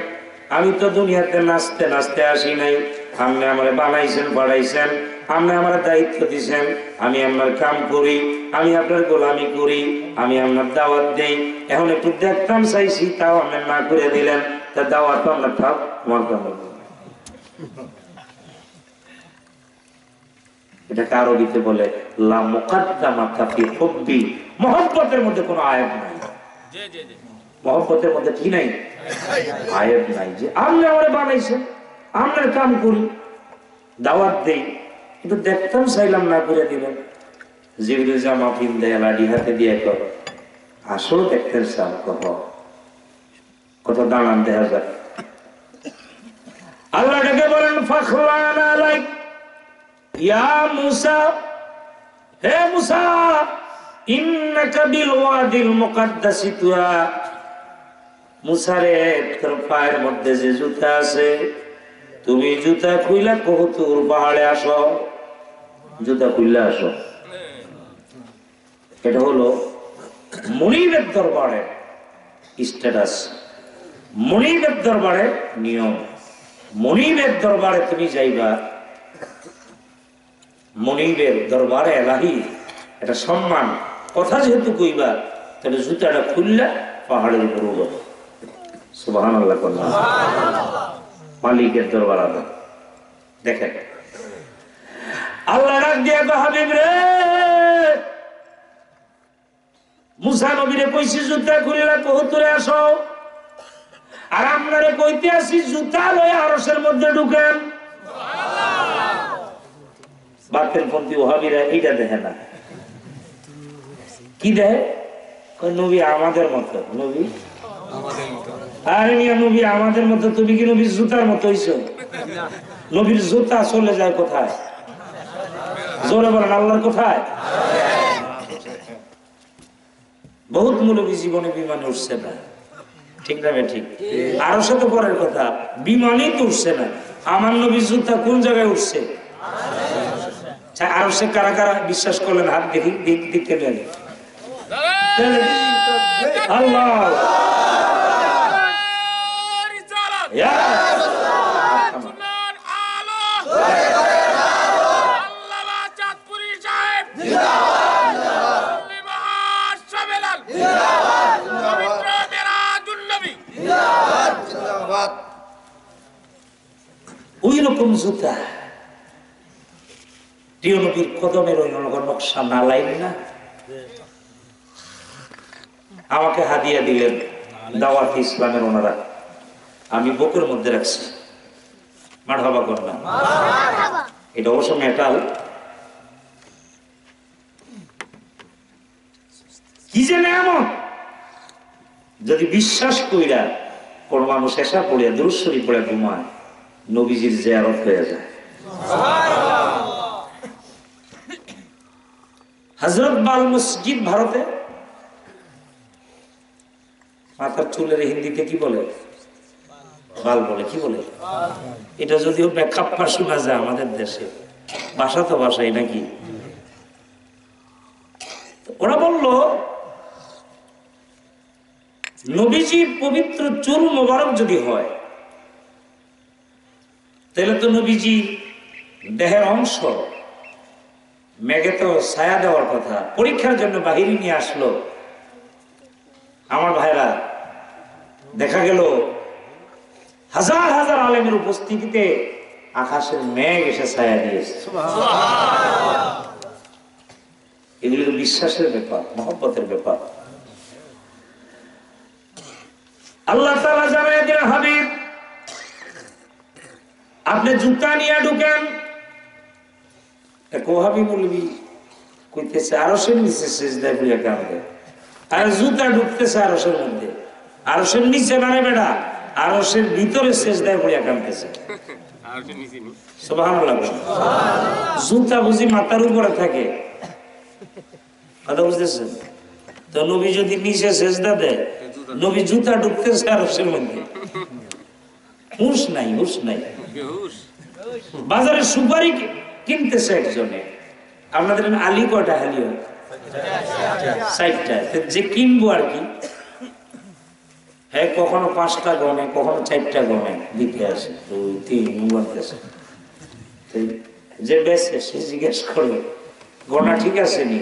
আমি তো দুনিয়াতে নাচতে নাচতে আসি নাই, আপনি আমার বানাইছেন, বাড়াইছেন, আপনি আমার দায়িত্ব দিচ্ছেন, আমি আপনার কাম করি, আমি আপনার গোলামি করি, আমি আপনার দাওয়াত দেই। এখন একটু দেখতাম চাইছি, তাও আপনি না করে দিলেন, তা দাওয়াত আপনার থাক আমার কাম। এটাকে আরবিতে বলে লা মুকাদ্দামাতা ফি হুব্বি, মহব্বতের মধ্যে কোনো আয়াত নাই। মহব্বতের মধ্যে কি নাই? আয়াত নাই। যে আপনি আমারে বানাইছেন, আপনার কাম করি, দাওয়াত দেই, কিন্তু দেখতাম চাইলাম না করে দিলেন। জিবরিল জামা পিন দেয়, লাঠি হাতে দিয়ে কর আসলে দেখতেন চাও কহ কত দাঁড়ান দেখা যায়। আল্লাহ ডেকে বলেন ফাখলান আলাইক ইয়া মুসা, হে মুসা ইন্নাকা বিল ওয়াদিল মুকাদ্দাসি তুয়া। মুসা রে, তোর পায়ের মধ্যে যে জুতা আছে, তুমি জুতা খুইলা কহুতুর পাহাড়ে আসো, জুতা খুইলা আসো। এটা হলো মুনিবের দরবারে স্ট্যাটাস, মুনিবের দরবারে নিয়ম। মুনিবের দরবারে তুমি যাইবা, মুনিবের দরবারে এলাহি এটা সম্মান, কথা যেহেতু কইবা, তাহলে জুতাটা খুললা পাহাড়ের উপর উঠো। সুবহানাল্লাহ, মালিকের দরবার আদা। দেখেন আল্লাহ ডাক দিয়ে হাবিব রে, মুসা নবীরে কইছি জুতা খুললা কহুতুরে আসো, আর আপনারে কইতে আসি জুতা লয়ে আরশের মধ্যে ঢুকেন। বাতের পন্থী ওহাবিরা এইটা দেখে না, কি দেখে? নবী আমাদের মতো, নবী আরে মিয়া নবী আমাদের মতো, তুমি কি নবীর জুতার মতো হইছো? নবীর জুতা চলে যায় কোথায়? জোরে বলেন আল্লাহর কোথায়? বহুত মূলবী জীবনে বিমানে উঠছে না, ঠিক না? ঠিক। আরো সাথে পরের কথা, বিমানই তো উঠছে না। আমার নবীর জুতা কোন জায়গায় উঠছে? আরো সে কারা কারা বিশ্বাস করলেন হাত দেখি, দেখতে গেলেন। আল্লাহ ওই রকম জুতা প্রিয় নবীর কদমের ওই নকশা না লাইন না, আমাকে হাদিয়া দিলেন দাওয়াত ইসলামের ওনারা, আমি বুকের মধ্যে রাখছি। মারহাবা কর না, এটা অবশ্য মেটাল। কি যে নেয়ামত, যদি বিশ্বাস কইরা কোন মানুষ এসা পড়িয়া দুরূদ শরীফ পড়ে ঘুমায়, নবীজির জিয়ারত হয়ে যায়। হযরত বাল মসজিদ ভারতে, মাথার চুলের হিন্দিতে কি বলে? বাল বলে। কি বলে? এটা যদিও ব্যাখ্যা শোনা যায় আমাদের দেশে, ভাষা তো ভাষাই নাকি। ওরা বলল নবীজির পবিত্র চুল মোবারক যদি হয়, তাহলে তো নবীজি দেহের অংশ, মেঘে তো ছায়া দেওয়ার কথা। পরীক্ষার জন্য বাহিরে নিয়ে আসলো। আমার ভাইরা, দেখা গেল হাজার হাজার আলেমের উপস্থিতিতে আকাশের মেঘ এসে ছায়া দিয়েছে। এগুলি তো বিশ্বাসের ব্যাপার, মহব্বতের ব্যাপার। আল্লাহ তাআলা জানায় দিলেন, হাবিব আপনি জুতা নিয়ে ঢুকেন। এক ওহাবী মৌলবী কইতেছে আরশের নিচে সিজদায় পড়ে কাঁদে, আর জুতা ঢুকতেছে আরশের মধ্যে। আরশের নিচে মানে বেটা, আরশের ভিতরে সিজদায় পড়ে কাঁদতেছে। সুবহানাল্লাহ। জুতা বুঝি মাথার উপরে থাকে, কথা বুঝতেছেন? তো নবী যদি নিচে সিজদা দেয়, নবী জুতা ঢুকতেছে আরশের মধ্যে। হুঁশ নাই, হুঁশ নাই। বাজারে সুপারি কিনতেছে একজনে, আপনাদের আলী কয়টা হালি হয়? 60টা। যে কিনবো আর কি, হ্যাঁ কখনো 5টা গনে, কখনো 4টা গনে দিতে আসে, 2, 3 গনতেছে। যে বেচে সে জিজ্ঞেস করবে গনা ঠিক আছে নি?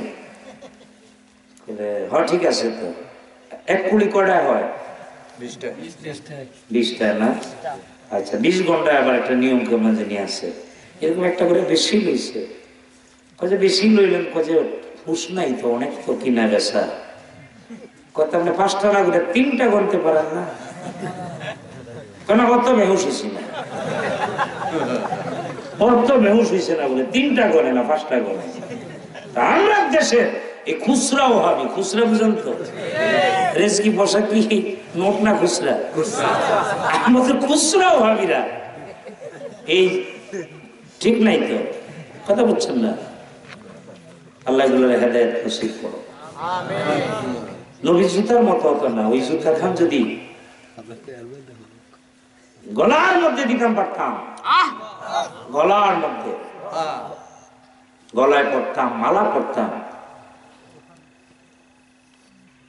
হ্যাঁ ঠিক আছে। তো 1 কুড়ি কয়টা হয়? 20টা না? আচ্ছা, 20 ঘন্টায় আবার একটা নিয়ম কেমন জানি আছে, এরকম একটা করে বেশি লইছে। কয়ে বেশি লইলেন, কয়ে হুঁশ নাই তো, অনেক তো কিনা বেচা। কত আপনি 5টা না করে 3টা গনতে পারেন না? কেন অত বেহুশ হয়েছি না, অত বেহুশ হয়েছে না বলে 3টা গনে না 5টা গনে। আমরা দেশে এই খুচরাও হবে, খুচরা বুঝেন তো, রেজকি বসা কি নোট না খুচরা? আমাদের খুচরাও ভাবিরা এই ঠিক নাই তো, কথা বলছেন না? আল্লাহ গুলোর হেদায়েত নসিব করো। নবী জুতার মতো হতো না, ওই জুতা খান যদি গলার মধ্যে দিতাম পারতাম, গলার মধ্যে গলায় পড়তাম, মালা পড়তাম,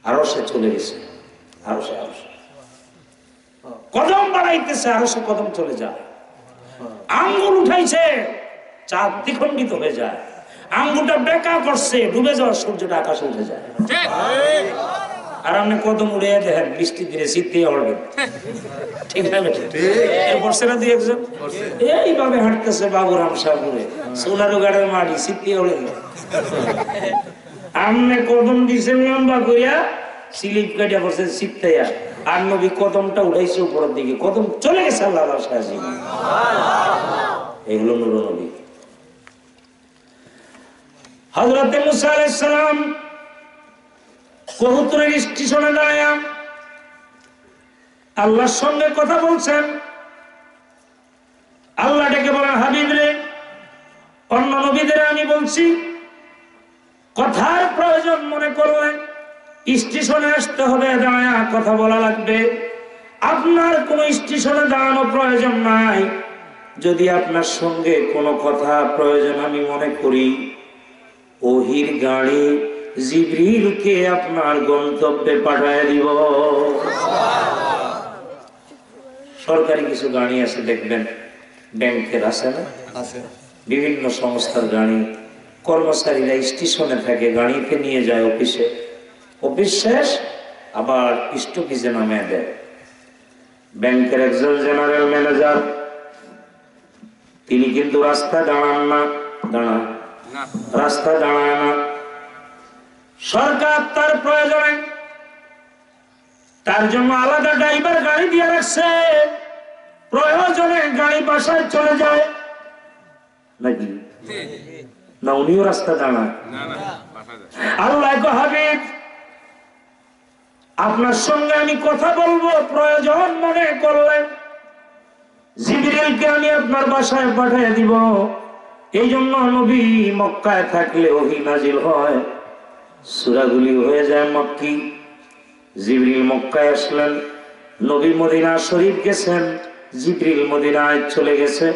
আরো সে চলে গেছে। আরো সে কদম বাড়াইতেছে, আরো সে কদম চলে যায়। আঙ্গুল উঠাইছে, চাঁদ দ্বিখণ্ডিত হয়ে যায়। আঙ্গুলটা বেঁকা করছে, ডুবে যাওয়ার সূর্যটা আকাশে উঠে যায়। আর আপনি কদম উড়ে দেখেন বৃষ্টি দিনে শীতে উড়বে, ঠিক না বেটা? এরপর সেটা দিয়ে একজন এইভাবে হাঁটতেছে বাবুরাম সাহেবুরে, সোনারু গাড়ের মাটি শীতে উড়ে গেল। আমনে কদম দিয়েছেন লম্বা করিয়া, স্লিপ কাটিয়া পড়ছে শীতাইয়া, আর নবী কদমটা উঠাইছে উপরের দিকে, কদম চলে গেছে আল্লাহ সাহায্য। এগুলো নূর নবী। হযরত মুসা আলাইহিস সালাম কবুতরের স্টেশনে দাঁড়ায়া আল্লাহর সঙ্গে কথা বলছেন। আল্লাহ ডেকে বলেন, হাবিব রে, অন্য নবীদের আমি বলছি, কথার প্রয়োজন মনে করলেন স্টেশনে আসতে হবে, দাঁড়ায়া কথা বলা লাগবে। আপনার কোন স্টেশনে দাঁড়ানো প্রয়োজন নাই। যদি আপনার সঙ্গে কোনো কথা প্রয়োজন আমি মনে করি, ওহির গাড়ি জিবরিলকে আপনার গন্তব্যে পাঠায় দিব। সরকারি কিছু গাড়ি আছে দেখবেন, ব্যাংকের আছে না, বিভিন্ন সংস্থার গাড়ি, কর্মচারীরা স্টেশনে থাকে, গাড়িতে নিয়ে যায় অফিসে, অফিস শেষ আবার স্টপিজে নামিয়ে দেয়। ব্যাংকের একজন জেনারেল ম্যানেজার, তিনি কিন্তু রাস্তা দাঁড়ান না, রাস্তা দাঁড়ায় না। সরকার তার প্রয়োজনে তার জন্য আলাদা ড্রাইভার গাড়ি দিয়ে রাখছে, প্রয়োজনে গাড়ি বাসায় চলে যায় নাকি না? উনিও রাস্তা দাঁড়ায়। আল্লাহ হাবিব আপনার সঙ্গে আমি কথা বলবো, প্রয়োজন মনে করলে জিবরিলকে আমি আপনার বাসায় পাঠিয়ে দিব। এই জন্য নবী মক্কায় থাকলে ওহী নাজিল হয়, সূরাগুলি হয়ে যায় মক্কি। জিবরিল মক্কায় আসলেন, নবী মদিনা শরীফ গেছেন, জিবরিল মদিনায় চলে গেছে,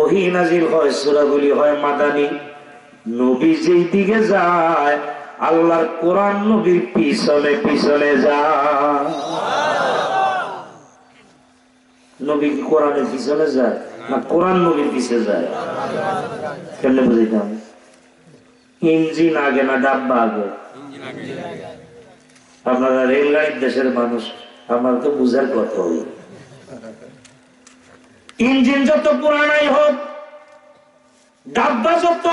ওহী নাজিল হয়, সূরাগুলি হয় মাদানী। নবী যেই দিকে যায় আল্লাহর কোরআন নবীর পিছনে পিছনে যায়। নবী কি কোরআনের পিছনে যায় না কোরআন নবীর পিছনে যায়? কেমনে বুঝাইতাম? ইঞ্জিন আগে না ডাব্বা আগে? আপনারা রেলগাড়ির দেশের মানুষ, আমার তো বুঝার কথা হল, ইঞ্জিন যত পুরানাই হোক, ডাব্বা যত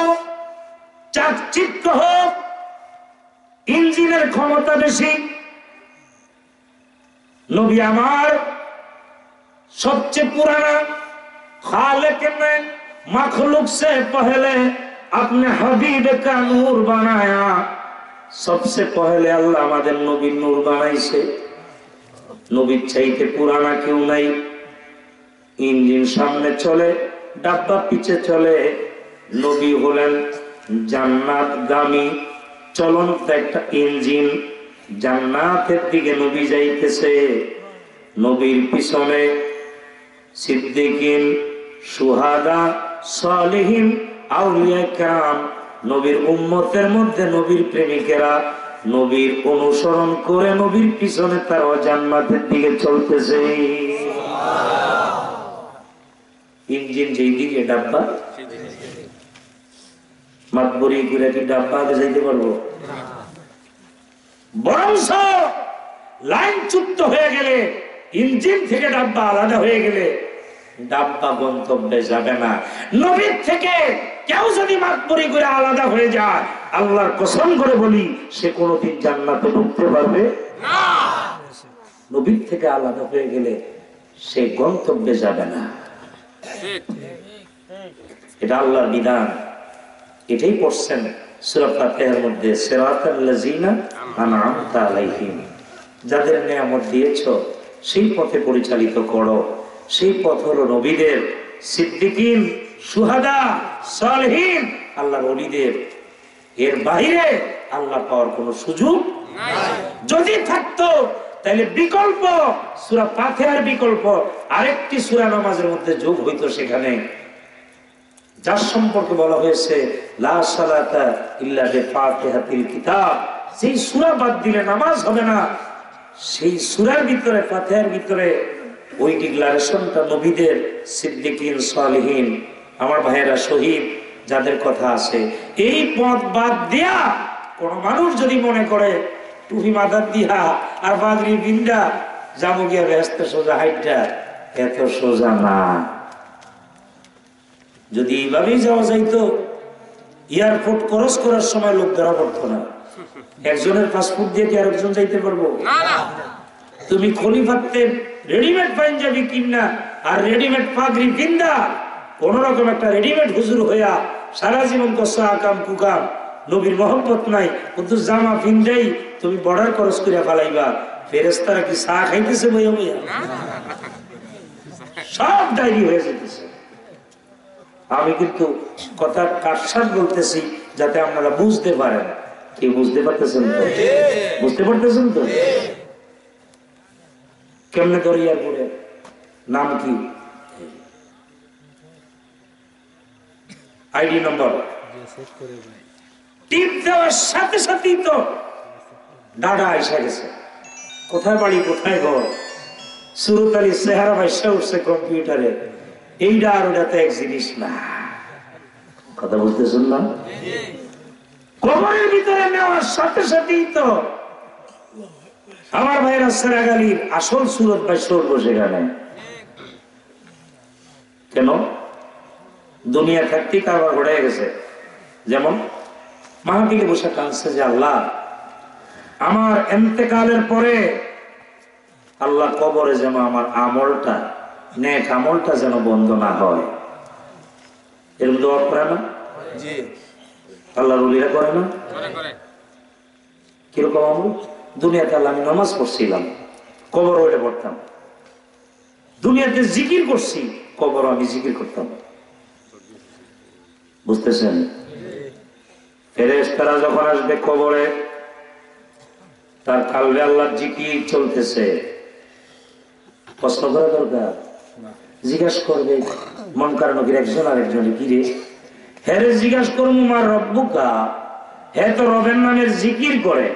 চাকচিক্য হোক, ইঞ্জিনের ক্ষমতা বেশি। নবী আমার सबसे पुराना खालिक ने मखलूक से पहले अपने हबीब का नूर बनाया। सबसे पहले अल्लाह हमारे नबी नूर बनाई से, नबी चाहते पुराना क्यों नहीं? इंजिन सामने चले, डब्बा पीछे चले। नबी हलेन জান্নাত গামী চলন্ত একটা ইঞ্জিন, জান্নাতের দিকে নবী যাইতেছে। নবীর পিছনে সিদ্দিকিন, শুহাদা, সালেহিন, আউলিয়া কেরাম, নবীর উম্মতের মধ্যে নবীর প্রেমিকেরা নবীর অনুসরণ করে নবীর পিছনে তারা জান্নাতের দিকে চলতেছে। ইঞ্জিন যেই দিকে ডাব্বা, মাতবরি করে কি ডাব্বা আগে যাইতে পারবো? বরংস লাইন চুক্ত হয়ে গেলে, ইঞ্জিন থেকে ডাব্বা আলাদা হয়ে গেলে ডাব্বা গন্তব্যে যাবে না। নবীর থেকে কেউ যদি মাতবরি করে আলাদা হয়ে যায়, আল্লাহর কসম করে বলি সে কোনোদিন জান্নাতে ঢুকতে পারবে না। নবীর থেকে আলাদা হয়ে গেলে সে গন্তব্যে যাবে না। এটা আল্লাহর বিধান। এটাই পড়ছেন সূরা ফাতিহার মধ্যে, সিরাতাল্লাযিনা আনআমতা আলাইহিম, যাদের নিয়ামত দিয়েছো সেই পথে পরিচালিত করো। সেই পথ হলো নবীদের, সিদ্দিকিন, শুহাদা, সালেহিন, আল্লাহর ওলিদের। এর বাইরে আল্লাহ পাওয়ার কোনো সুযোগ নাই। যদি থাকতো তাহলে বিকল্প সূরা ফাতিহার বিকল্প আরেকটি সূরা নামাজের মধ্যে যোগ হইতো, সেখানে যার সম্পর্কে বলা হয়েছে লা সালাতা ইল্লা বিফাতিহাতিল কিতাব। সেই সূরা বাদ দিলে নামাজ হবে না। সেই সূরার ভিতরে, ফাতিহার ভিতরে ওই ডিক্লারেশনটা নবীদের, সিদ্দিকিন, সালেহিন, আমার ভাইয়েরা শহীদ যাদের কথা আছে। এই পথ বাদ দিয়া কোন মানুষ যদি মনে করে টুপি মাথার দিয়া আর বাদরি বিন্দা যাবো গিয়া ব্যস্ত সোজা হাইটটা, এত সোজা না। যদি এইভাবেই যাওয়া যাইতো, এয়ারপোর্ট ক্রস করার সময় লোক ধরা পড়তো না। একজনের পাসপোর্ট দিয়ে কি আরেকজন যাইতে পারবো? তুমি খলিফাতে রেডিমেড পাঞ্জাবি কিনা আর রেডিমেড পাগড়ি বিন্দা কোন রকম একটা রেডিমেড হুজুর হইয়া সারা জীবন কষ্ট আকাম কুকাম, নবীর মহব্বত নাই, কিন্তু জামা পিন্দাই তুমি বর্ডার ক্রস করে ফালাইবা, ফেরেশতারা কি চা খাইতেছে বইয়া বইয়া? সব ডায়রি হয়ে যেতেছে। আমি কিন্তু কথা কাটসাট বলতেছি যাতে আপনারা বুঝতে পারেন। কি বুঝতে পারতেছেন তো? বুঝতে পারতেছেন তো? কেমনে দরিয়ার পরে নাম কি? আইডি নম্বর টিপ দেওয়ার সাথে সাথেই তো ডাডা এসে গেছে। কোথায় বাড়ি, কোথায় ঘর, সুরত আলী চেহারা ভাইসা উঠছে কম্পিউটারে। এইটা আর ওটা তো এক জিনিস না। কথা বলতেছেন না? কবরের ভিতরে নেওয়ার সাথে সাথেই তো আমার ভাইরা সেরাগালির আসল সুরত ভাই সরবো সেখানে। কেন? দুনিয়া থাকতেই কারবার ঘটে গেছে। যেমন মাহফিলে বসে কাঁদছে যে আল্লাহ আমার ইন্তেকালের পরে আল্লাহ কবরে যেন আমার আমলটা, নেক আমলটা যেন বন্ধ না হয়। এরকম দোয়া করে না? আল্লাহর ওলিরা করে না? কিরকম আমল? দুনিয়াতে আল্লাহ আমি নামাজ পড়ছিলাম, কবর ওইটা পড়তাম। দুনিয়াতে জিকির করছি, কবর আমি জিকির করতাম। বুঝতেছেন? ফেরেশতারা যখন আসবে কবরে, তার কালবে আল্লাহর জিকির চলতেছে, প্রশ্ন করা দরকার, জিজ্ঞাসা করবে মুনকার নকির একজন আরেকজনে, কি রে হেরে জিজ্ঞাসা করবো মার রব্বুকা, হে তো রবের নামের জিকির করে।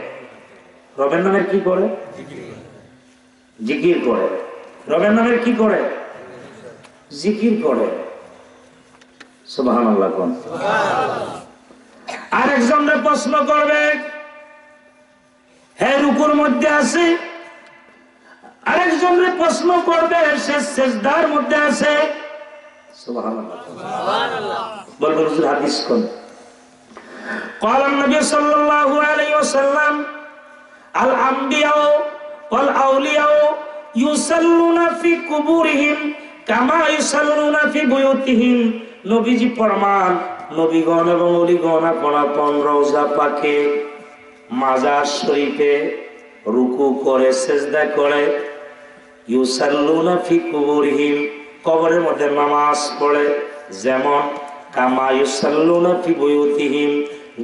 রবের নামের কি করে? জিকির করে। রবের নামের কি করে? জিকির করে। সুবহানাল্লাহ কোন। আরেকজনের প্রশ্ন করবে, হে রুকুর মধ্যে আছে। আরেকজনের প্রশ্ন করবে, সে সিজদার মধ্যে আছে। সুবহানাল্লাহ সুবহানাল্লাহ বলবেন হুজুর হাদিস কোন? قال النبي صلى الله عليه وسلم الانبياء والاولياء يصلون في قبورهم كما يصلون في بيوتهم। নবীজি ফরমান, নবীগণ এবং ওলিগণ আপন রওজা পাকে মাজার শরীফে রুকু করে সিজদা করে, ইউসাল্লুনা ফি কুবুরিহিম কবরের মধ্যে নামাজ পড়ে, যেমন কামা ইউসাল্লুনা ফি বুয়ুতিহিম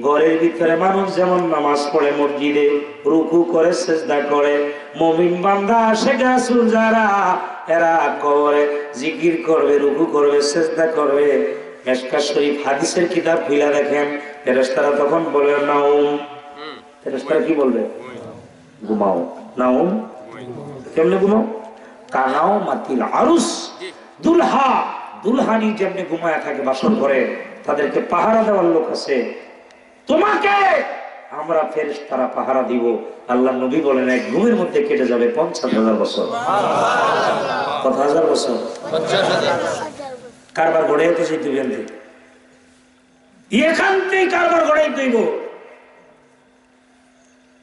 ঘরের ভিতরে মানুষ যেমন নামাজ পড়ে মসজিদে রুকু করে সিজদা করে, মুমিন বান্দা আশিক রাসূল যারা এরা কবরে জিকির করবে, রুকু করবে, সিজদা করবে। মিশকাত শরীফ হাদিসের কিতাব খুলে দেখেন, ফেরেশতারা তখন বলে নাউম। ফেরেশতারা কি বলবে? ঘুমাও। নাউম কেমনে ঘুমাও? কানাও মাতিল আরুস, দুলহা দুলহানি যেমনি ঘুমায়া থাকে বাসর ঘরে, তাদেরকে পাহারা দেওয়ার লোক আছে, তোমাকে আমরা ফেরেশতারা পাহারা দিব। আল্লাহ নবী বলেন এক ঘুমের মধ্যে কেটে যাবে 50,000 বছর। কত হাজার বছর? 50,000। কারবার গড়াইতে যেতে বেঁধে এখান থেকে কারবার গড়াইতে হইব।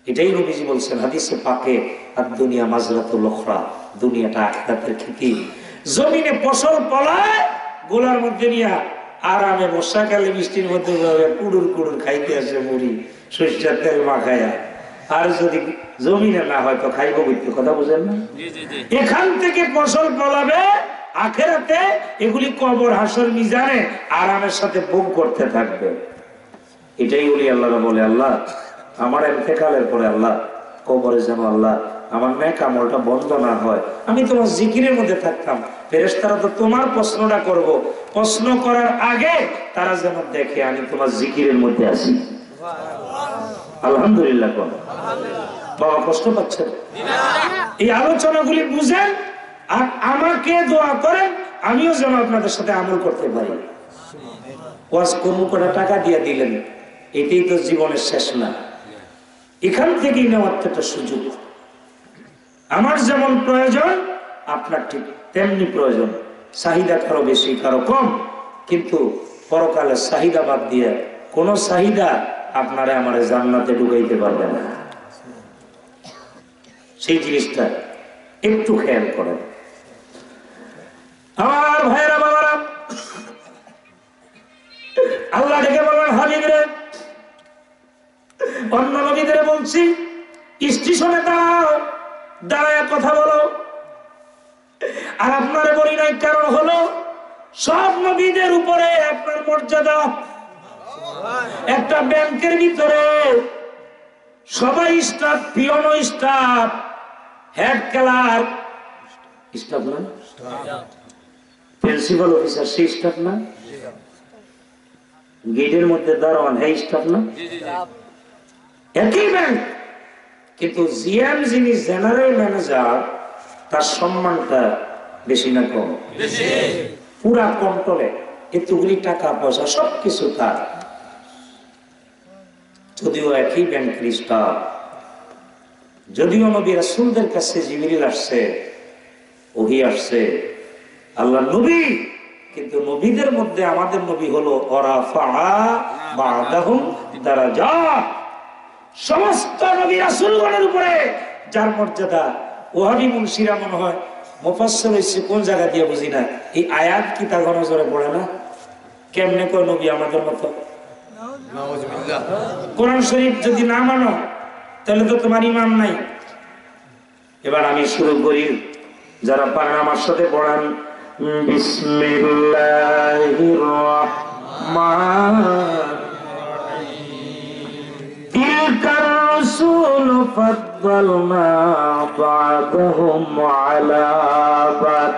এটাই নবীজি বলছেন হাদিসে পাকে, আর দুনিয়া মাজরাতুল উখরা, দুনিয়াটা আখিরাতের খেতি। জমিনে ফসল ফলায় গোলার মধ্যে নিয়া আরামে বর্ষাকালে বৃষ্টির মধ্যে কুড়ুর কুড়ুর খাইতে আসে মুড়ি সরিষার তেল মাখায়া। আর যদি জমিনে না হয় তো খাইব বলতে, কথা বুঝেন না? এখান থেকে ফসল ফলাবে আখিরাতে, এগুলি কবর হাসর মিজানে আরামের সাথে ভোগ করতে থাকবে। এটাই বলি আল্লাহরা বলে, আল্লাহ আমার ইন্তেকালের পরে আল্লাহ কবরে যেন আল্লাহ আমার নেক আমলটা বন্ধ না হয়, আমি তোমার জিকিরের মধ্যে থাকতাম। ফেরেশতারা তো তোমার প্রশ্নটা করব, প্রশ্ন করার আগে তারা যেন দেখে আমি তোমার জিকিরের মধ্যে আছি। আলহামদুলিল্লাহ কোন। বাবা কষ্ট পাচ্ছেন? এই আলোচনাগুলি বুঝেন আর আমাকে দোয়া করেন, আমিও যেন আপনাদের সাথে আমল করতে পারি। ওয়াজ কোন কটা টাকা দিয়ে দিলেন, এটাই তো জীবনের শেষ না। এখান থেকেই নেওয়ার একটা সুযোগ। আমার যেমন প্রয়োজন আপনার ঠিক তেমনি প্রয়োজন, চাহিদা কারো বেশি কারো কম, কিন্তু পরকালের চাহিদা বাদ দিয়ে কোন চাহিদা আপনারা আমার জান্নাতে ঢুকাইতে পারবে না। সেই জিনিসটা একটু খেয়াল করেন। আমার ভাইরা বাবারা, আল্লাহ ডেকে বলবেন হাবিবরে, অন্য নবীদের বলছি স্টেশনে দাঁড়াও, দাঁড়ায় কথা বলো। আর আপনারে বলি নাই, কারণ হলো সব নবীদের উপরে আপনার মর্যাদা। একটা ব্যাংকের ভিতরে সবাই staff, peon staff, head clerk staff না, প্রিন্সিপাল অফিসার সেই স্টাফ না, গেটের মধ্যে দারোয়ান হে স্টাফ না, একই ব্যাংক। কিন্তু জিএম যিনি জেনারেল ম্যানেজার, তার সম্মানটা বেশি না কম? পুরা কন্ট্রোলে, এতগুলি টাকা পয়সা সবকিছু তার। যদিও একই ব্যাংকের স্টাফ, যদিও নবী রাসূলদের কাছে জিবরিল আসছে, ওহী আসছে, আল্লাহ নবী, কিন্তু নবীদের মধ্যে আমাদের নবী হলো ওরাফা বা'দাহুম দারাজাত। সমস্ত নবী রাসূলগণের উপরে যার মর্যাদা, ওহাবি মুনশিরা মনে হয় মুফাসসির হইছে কোন জায়গা দিয়ে বুঝি না, এই আয়াত কি তা গণজোরে পড়ে না? কেমনে কয় নবী আমাদের মতো? নাউজুবিল্লাহ। কোরআন শরীফ যদি না মানো তাহলে তো তোমার ইমান নাই। এবার আমি শুরু করি, যারা পারেন আমার সাথে পড়ান। বিসমিল্লাহির রাহমানির রাহিম। তিলকার রাসূল ফাদ্দালনা বা'দাহুম আলা বা'দ।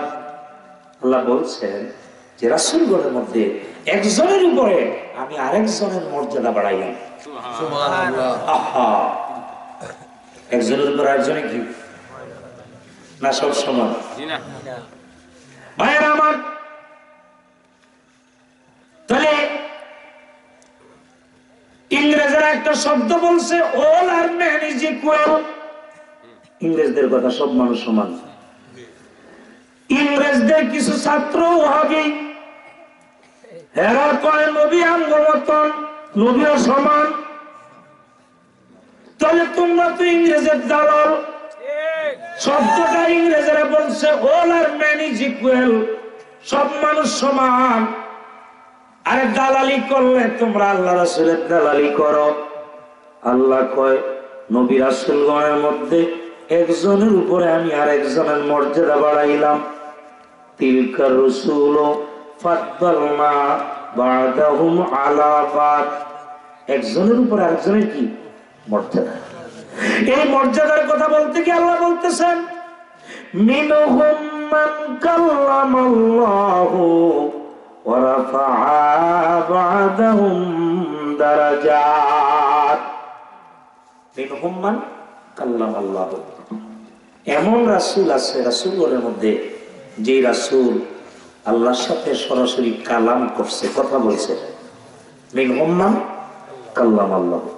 আল্লাহ বলছেন যে রাসূলগণের মধ্যে একজনের উপরে আমি আরেকজনের মর্যাদা বাড়াইলাম। সুবহানাল্লাহ। আহা, একজনের উপর আরেকজনে কি না সব সমান? ভাইয়েরা আমার, তাহলে ইংরেজরা একটা শব্দ বলছে all are man is equal. ইংরেজদের কথা সব মানুষ সমান। ইংরেজদের কিছু ছাত্র হবে, এরা কয় নবী আমগো মতন, নবীও সমান। তাহলে তোমরা তো ইংরেজের দালাল। শব্দটা ইংরেজরা বলছে all are man is equal, সব মানুষ সমান। আরে দালালি করলে তোমরা আল্লাহ রাসূলের দালালি করো। আল্লাহ কয় নবী রাসূলগণের মধ্যে একজনের উপরে আমি আরেকজনের মর্যাদা বাড়াইলাম। তিলকার রাসূল ফাদ্দালনা বা'দাহুম আলা বা'দ। একজনের উপর আরেকজনের কি মর্যাদা। এই মর্যাদার কথা বলতে গিয়ে আল্লাহ বলতেছেন মিনহুম মান কাল্লামাল্লাহু ওয়া রাফা'a বা'দাহুম দারাজাত। মিনহুম মান কাল্লামাল্লাহু, এমন রাসূল আছে রাসূলগণের মধ্যে যে রাসূল আল্লাহর সাথে সরাসরি কালাম করছে, কথা বলছে। মিনহুম মান কাল্লামাল্লাহু।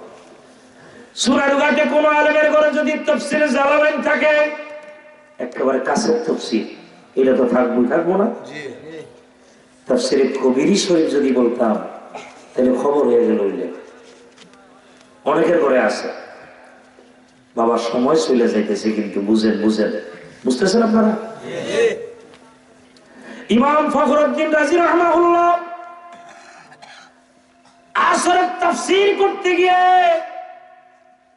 সূরা রুগাতে কোন আলেমের ঘরে যদি তাফসীরে জালালাইন থাকে, একেবারে কাছের তাফসীর, এটা তো থাকবো না। জি, তাফসীরে কবিরি শরীফ যদি বলতাম তাহলে খবর হয়ে গেল। অনেকের ঘরে আছে। বাবা সময় চলে যাইতেছে, কিন্তু বুঝেন বুঝতেছেন আপনারা? ইমাম ফখরুদ্দিন রাজি রাহমাহুল্লাহ আসরের তাফসীর করতে গিয়ে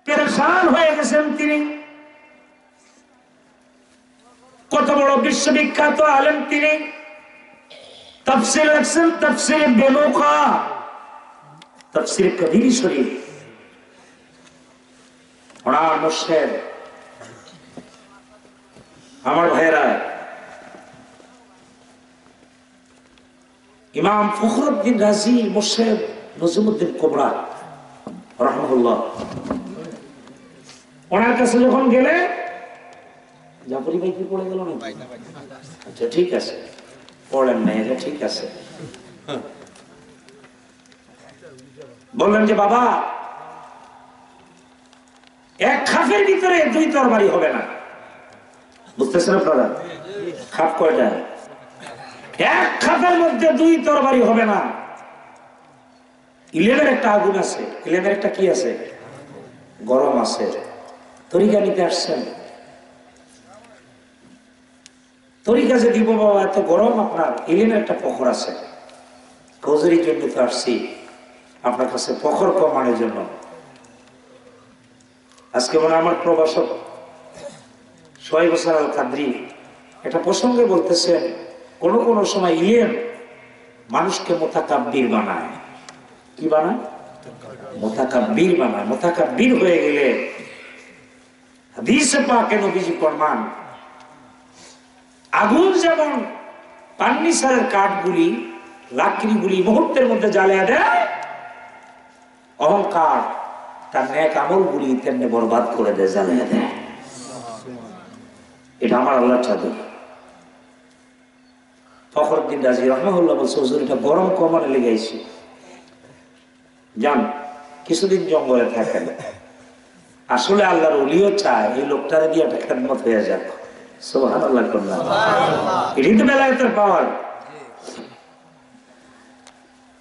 পেরেশান হয়ে গেছেন। তিনি কত বড় বিশ্ববিখ্যাত আলেম, তিনি তাফসীর লিখছেন, তাফসীর বেনুকা, তাফসীর কবির শরীফ। ওনার মুর্শিদ আমার ভাইরা ইমাম ফখরুদ্দিন রাজি মুর্শিদ নজমুদ্দিন কুবরা রাহমাহুল্লাহ, ওনার কাছে যখন গেলে, জাফরি ভাই কি পড়ে গেল না? আচ্ছা ঠিক আছে, পড়েন না, এটা ঠিক আছে। বললেন যে বাবা, এক খাপের ভিতরে দুই তরবারি হবে না। বুঝতেছেন আপনারা? খাপ কয়টা? এক খাপের মধ্যে দুই তরবারি হবে না। ইলেমের একটা আগুন আছে, ইলেমের একটা কি আছে, গরম আছে। তরিকা নিতে আসছেন, তরিকা যে দিব বাবা, এত গরম, আপনার ইলেমের একটা পখর আছে। গজরির জন্য তো আসছি, আপনার কাছে পখর কমানোর জন্য। আজকে মনে আমার প্রভাষক সোহাইব হোসেন আল কাদরি একটা প্রসঙ্গে বলতেছেন, কোন সময় ইলেম মানুষকে মুতাকাব্বির বানায়। কি বানায়? মুতাকাব্বির বানায়। মুতাকাব্বির হয়ে গেলে হাদিসে পাকে নবীজি ফরমান, আগুন যেমন ফার্নিচারের কাঠগুলি, লাকড়িগুলি মুহূর্তের মধ্যে জ্বালিয়ে দেয়, অহংকার তার নেক আমলগুলি তেমনি বরবাদ করে দেয়, জ্বালিয়ে দেয়। এটা আমার আল্লাহর চাদর। ফখরুদ্দিন রাজি রাহমাহুল্লাহ বলছে, হুজুর এটা গরম কমানে লেগে আইছে, যান কিছুদিন জঙ্গলে থাকেন। আসলে আল্লাহর ওলিও চায় এই লোকটারে দিয়ে একটা খেদমত হয়ে যাক। সুবহানাল্লাহ, এটাই তো বেলায়েতের পাওয়ার।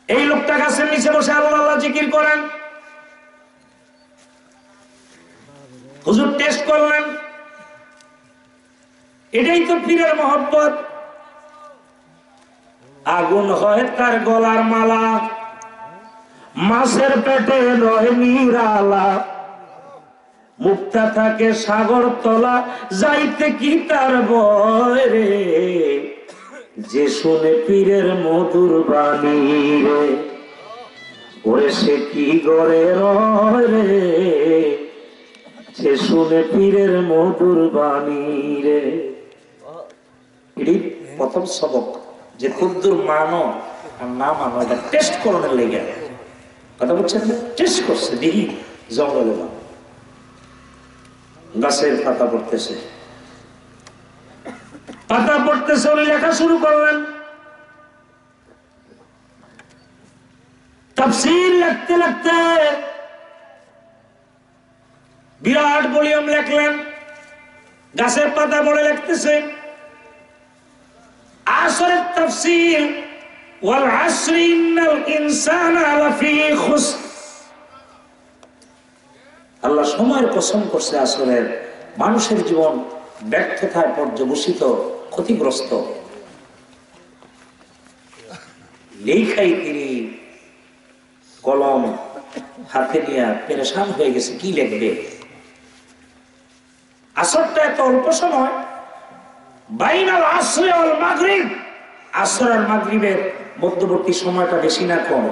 এই লোকটা গাছের নিচে বসে আল্লাহ আল্লাহ জিকির করেন। হুজুর টেস্ট করলেন, এটাই তো পীরের মহব্বত। আগুন হয় তার গলার মালা, মাছের পেটে রয় নিরালা, মুক্তা থাকে সাগর তলা, যাইতে কি তার ভয় রে, যে শুনে পীরের মধুর বাণী রে, ওরে সে কি গড়ে রয় রে, যে শুনে পীরের মধুর বাণী রে। এটি প্রথম সবক, যে কুদ্দুর মানো আর না মানো এটা টেস্ট করানোর লেগে। কথা বলছেন, টেস্ট করছে, দেখি জঙ্গলে না গাছের পাতা পড়তেছে, পাতা পড়তেছে, উনি লেখা শুরু করলেন। তাফসীর লিখতে লিখতে বিরাট ভলিউম লিখলেন, গাছের পাতা পড়ে লিখতেছে আসরের তাফসীর, ওয়াল আসরি ইন্নাল ইনসানা লাফি খুসর। আল্লাহ সময়ের কসম করছে, আসরের মানুষের জীবন ব্যর্থতায় পর্যবসিত, ক্ষতিগ্রস্ত। লেখাই তিনি কলম হাতে নিয়ে পেরেশান হয়ে গেছে, কি লিখবে। আসরটা এত অল্প সময়, বাইনাল আসরি ওয়াল মাগরিব, আসর আর মাগরিবের মধ্যবর্তী সময়টা বেশি না কম?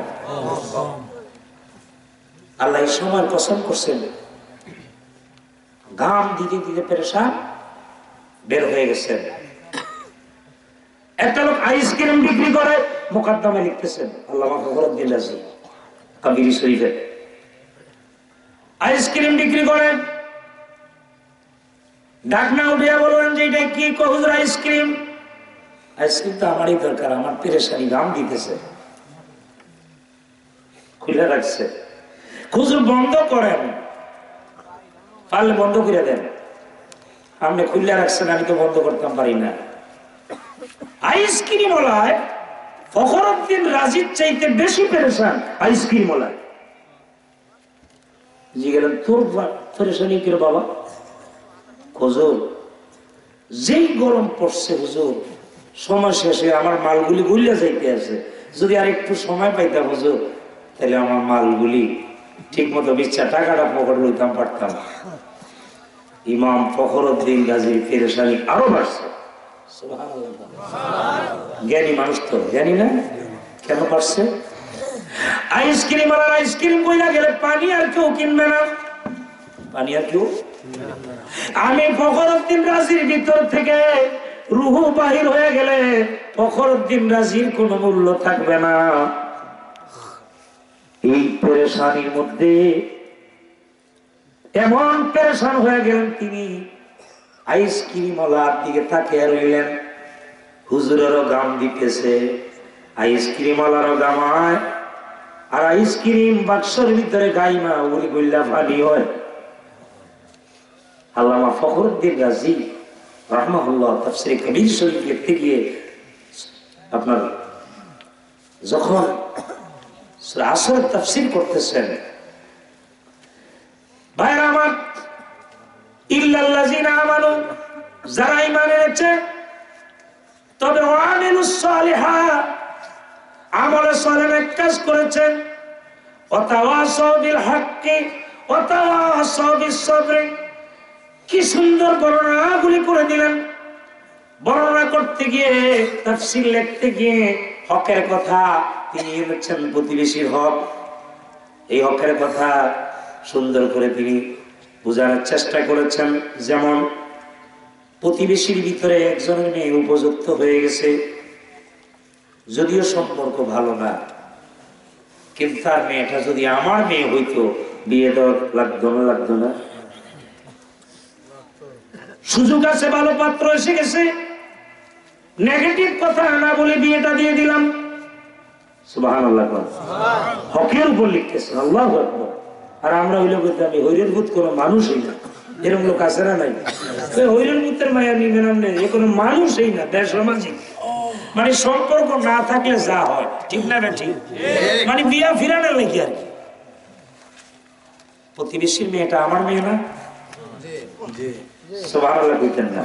আল্লাহ এই সময়ের কসম করছেন। ঘাম দিতে দিতে পেরেশান, বের হয়ে গেছেন। একটা লোক আইসক্রিম বিক্রি করে, মুকদ্দমে লিখতেছেন আল্লামা ফখরুদ্দীন রাজি কাবিরি শরীফে, আইসক্রিম বিক্রি করেন। ডাকনা উঠিয়া বললেন যে এটা কি? হুজুর আইসক্রিম। আইসক্রিম তো আমারই দরকার, আমার পেরেশানি, ঘাম দিতেছে। খুলে রাখছে। হুজুর বন্ধ করেন, পারলে বন্ধ করে দেন। আপনি খুলে রাখছেন, আমি তো বন্ধ করতাম পারি না। আইসক্রিম ওলায় ফখরুদ্দীন রাজির চাইতে বেশি পেরেশান আইসক্রিম ওলায়। জি গেলেন, তোর পেরেশানি কি বাবা? হুজুর যেই গরম পড়ছে হুজুর, সময় শেষে আমার মালগুলি গুলিয়া যাইতে আছে, যদি আর একটু সময় পাইতাম হুজুর, তাহলে আমার মালগুলি ঠিক মতো বিচ্ছা টাকাটা পকেট লইতাম পারতাম। ইমাম ফখরুদ্দীন গাজীর পেরেশানি আরো বাড়ছে। জ্ঞানী মানুষ তো, জ্ঞানী না কেন পারছে? আইসক্রিম আর আইসক্রিম কইলা গেলে পানি আর কেউ কিনবে না, পানি আর কেউ। আমি ফখরুদ্দীন রাজির ভিতর থেকে রুহ বাহির হয়ে গেলে ফখরুদ্দীন রাজির কোনো মূল্য থাকবে না। এই পেরেশানির মধ্যে এমন পেরেশান হয়ে গেলেন তিনি, আইসক্রিম ওলার দিকে তাকিয়ে রইলেন। হুজুরেরও গাম দিতেছে, আইসক্রিম ওলারও গামায়, আর আইসক্রিম বাক্সের ভিতরে গাইমা উনি গইল্লা ফানি হয়। আল্লামা ফখরুদ্দীন রাজি রাহমাহুল্লাহ তাফসীরে কবির শরীফ লিখতে গিয়ে আপনার যখন সূরা আসর তাফসীর করতেছেন, ভাইরা আমার, ইল্লাল্লাযিনা আমানু, যারা ঈমান এনেছে তবে ওয়ামিলুস সালিহাত, আমলে সালেহ কাজ করেছেন, ওয়া তাওয়াসাউ বিল হাক্কি ওয়া তাওয়াসাউ বিস সাবরি। কি সুন্দর বর্ণনাগুলি করে দিলেন। বর্ণনা করতে গিয়ে, তাফসীর লিখতে গিয়ে হকের কথা তিনি এনেছেন, প্রতিবেশীর হক। এই হকের কথা সুন্দর করে তিনি বোঝানোর চেষ্টা করেছেন। যেমন প্রতিবেশীর ভিতরে একজনের মেয়ে উপযুক্ত হয়ে গেছে, যদিও সম্পর্ক ভালো না, কিন্তু তার মেয়েটা যদি আমার মেয়ে হইতো, বিয়ে দেওয়া লাগতো না? সুযোগ আছে, ভালো পাত্র এসে গেছে, নেগেটিভ কথা না বলে বিয়েটা দিয়ে দিলাম। সুবহানাল্লাহ। হকের উপর লিখতেছে, আল্লাহু আকবার। আর আমরা হইলে বলতে আমি হইরের ভূত কোনো মানুষই না, এরকম লোক আছে না নাই? হইরের ভূতের মায়া নিবেন আপনি, এ কোনো মানুষই না, বেসামাজিক। মানে সম্পর্ক না থাকলে যা হয়, ঠিক না? ঠিক, মানে বিয়া ফিরানোর নাকি আর কি। প্রতিবেশীর মেয়েটা আমার মেয়ে না? সুবহানাল্লাহ কইতেন না?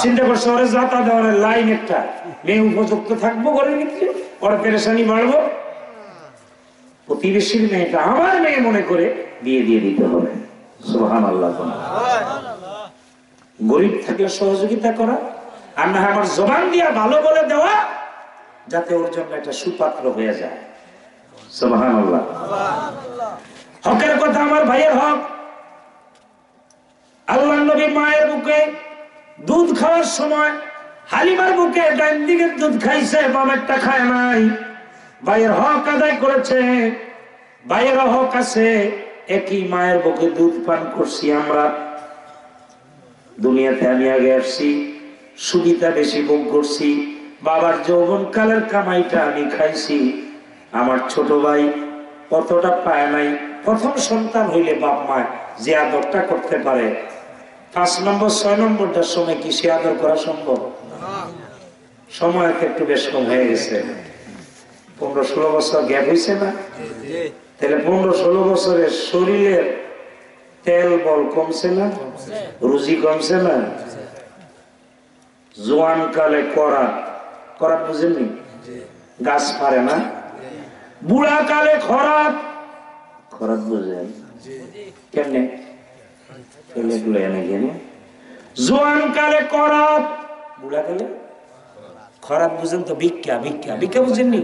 চিন্তা করছে, ওরে যাতা দেওয়ার লাইন একটা, মেয়ে উপযুক্ত থাকবো ঘরের ভিতরে, ওর পেরেশানি বাড়বো। প্রতিবেশীর মেয়েটা আমার মেয়ে মনে করে বিয়ে দিয়ে দিতে হবে। সুবহানাল্লাহ। গরিব থাকলে সহযোগিতা করা, আর না আমার জবান দিয়া ভালো বলে দেওয়া, যাতে ওর জন্য একটা সুপাত্র হয়ে যায়। সুবহানাল্লাহ। হকের কথা, আমার ভাইয়ের হক। আল্লাহর নবী মায়ের বুকে দুধ খাওয়ার সময় হালিমার বুকে ডান দিকের দুধ খাইছে, বামেরটা খায় নাই। ভাইয়ের হক আদায় করেছে, ভাইয়ের হক আছে। একই মায়ের বুকে দুধ পান করছি আমরা। দুনিয়াতে আমি আগে আসছি, সুবিধা বেশি ভোগ করছি, বাবার যৌবন কালের কামাইটা আমি খাইছি। আমার ছোট ভাই কতটা পায় নাই। প্রথম সন্তান হইলে বাপ মা যে আদরটা করতে পারে, 5 নম্বর 6 নম্বরটার সময় কি সে আদর করা সম্ভব? সময় একটু বেশ কম হয়ে গেছে। 15-16 বছর গ্যাপ হয়েছে না? তাহলে 15-16 বছরের শরীরের তেল বল কমছে না? রুচি কমছে না? জোয়ান কালে করাত, করাত বুঝেননি? গাছ পারে না। বুড়া কালে খরাত, খরাত বুঝেন কেমনে? জোয়ান কালে করাত, বুড়া কালে খরাত বুঝেন তো? ভিক্ষা, ভিক্ষা, ভিক্ষা বুঝেননি?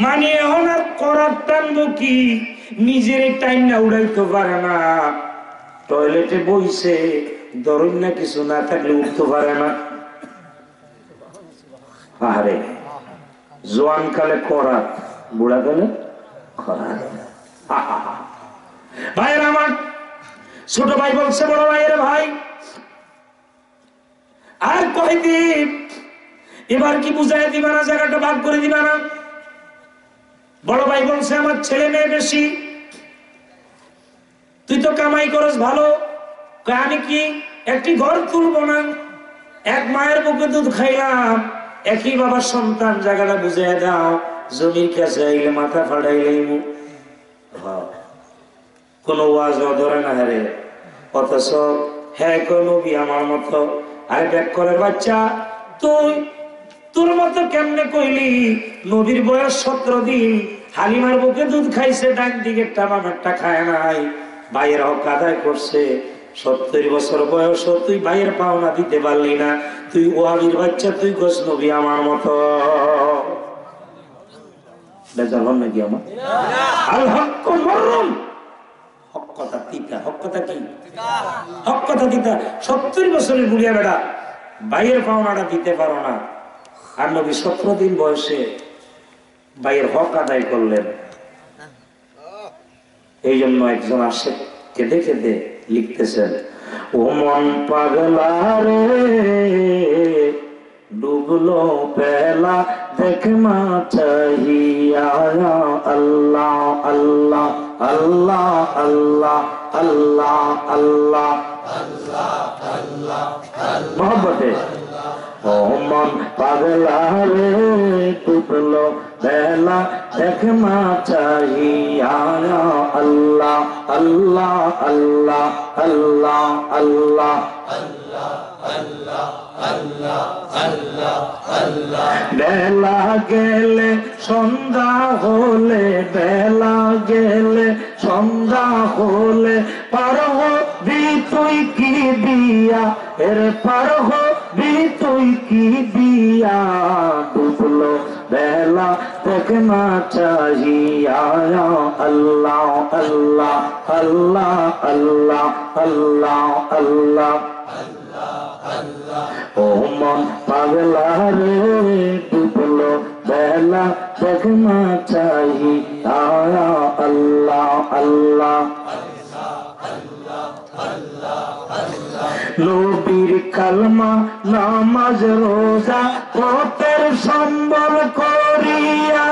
মানে এখন আর করাত টানবো কি, নিজের টাইম না উড়াইতে পারে না। টয়লেটে বইছে, ধরুন না কিছু না থাকলে উঠতে পারে না। আরে জোয়ান কালে করাত, বুড়া কালে খরাত। ভাইয়ের আমার, ছোট ভাই বলছে বড় ভাইয়ের, ভাই আর কয়দিন, এবার কি বুঝাই দিবা না, জায়গাটা ভাগ করে দিবা না? বড় ভাই বলছে আমার ছেলে মেয়ে বেশি, তুই তো কামাই করস ভালো, আমি কি একটি ঘর তুলবো না? এক মায়ের বুকে দুধ খাইলাম, একই বাবার সন্তান, জায়গাটা বুঝাই দাও। জমির কাছে আইলে মাথা ফাটাইলে কোন ওয়াজ ধরে না হারে, অথচ হ্যাঁ নবী আমার মতো। আরে ব্যাক করে বাচ্চা, তুই তোর মতো কেমনে কইলি? নবীর বয়স 17 দিন, হালিমার বুকে দুধ খাইছে, ডান দিকেরটা বামেরটা খায় নাই। ভাইয়ের হক আদায় করছে। 70 বছর বয়স, তুই ভাইয়ের পাওনা দিতে পারলি না। তুই ওয়াবির বাচ্চা, তুই কস নবী আমার মতো। বেজাল হন নাকি আমার? আল হক মররুম, হক কথা তিতা। হক কথা কি? হক কথা তিতা। 70 বছরের বুড়িয়া বেড়া, ভাইয়ের পাওনাটা দিতে পারো না। আর নবী 17 দিন বয়সে ভাইয়ের হক আদায় করলেন। এই জন্য একজন আসে কেঁদে কেঁদে লিখতেছেন, ও মন পাগলা রে, ডুবলো পেলা দেখ মা চাহিয়া, আল্লাহ আল্লাহ আল্লাহ আল্লাহ আল্লাহ আল্লাহ আল্লাহ মোহব্বতে। ও মন পাগলা রে, ডুবলো বেলা দেখ মা চাহিয়া, আল্লাহ আল্লাহ আল্লাহ আল্লাহ আল্লাহ বেলা গেলে সন্ধ্যা হলে, বেলা গেলে সন্ধ্যা হলে, পার হবি তুই কি দিয়া, এর পার হবি তুই কি দিয়া, ডুবলো বেলা তোকে না চাহিয়া, আল্লাহ আল্লাহ আল্লাহ আল্লাহ আল্লাহ আল্লাহ। ও মন পাগলা রে, ডুবলো বেলা দেখ না চাহিয়া, আল্লাহ আল্লাহ। নবীর কালমা নামাজ রোজা পথের সম্বল করিয়া,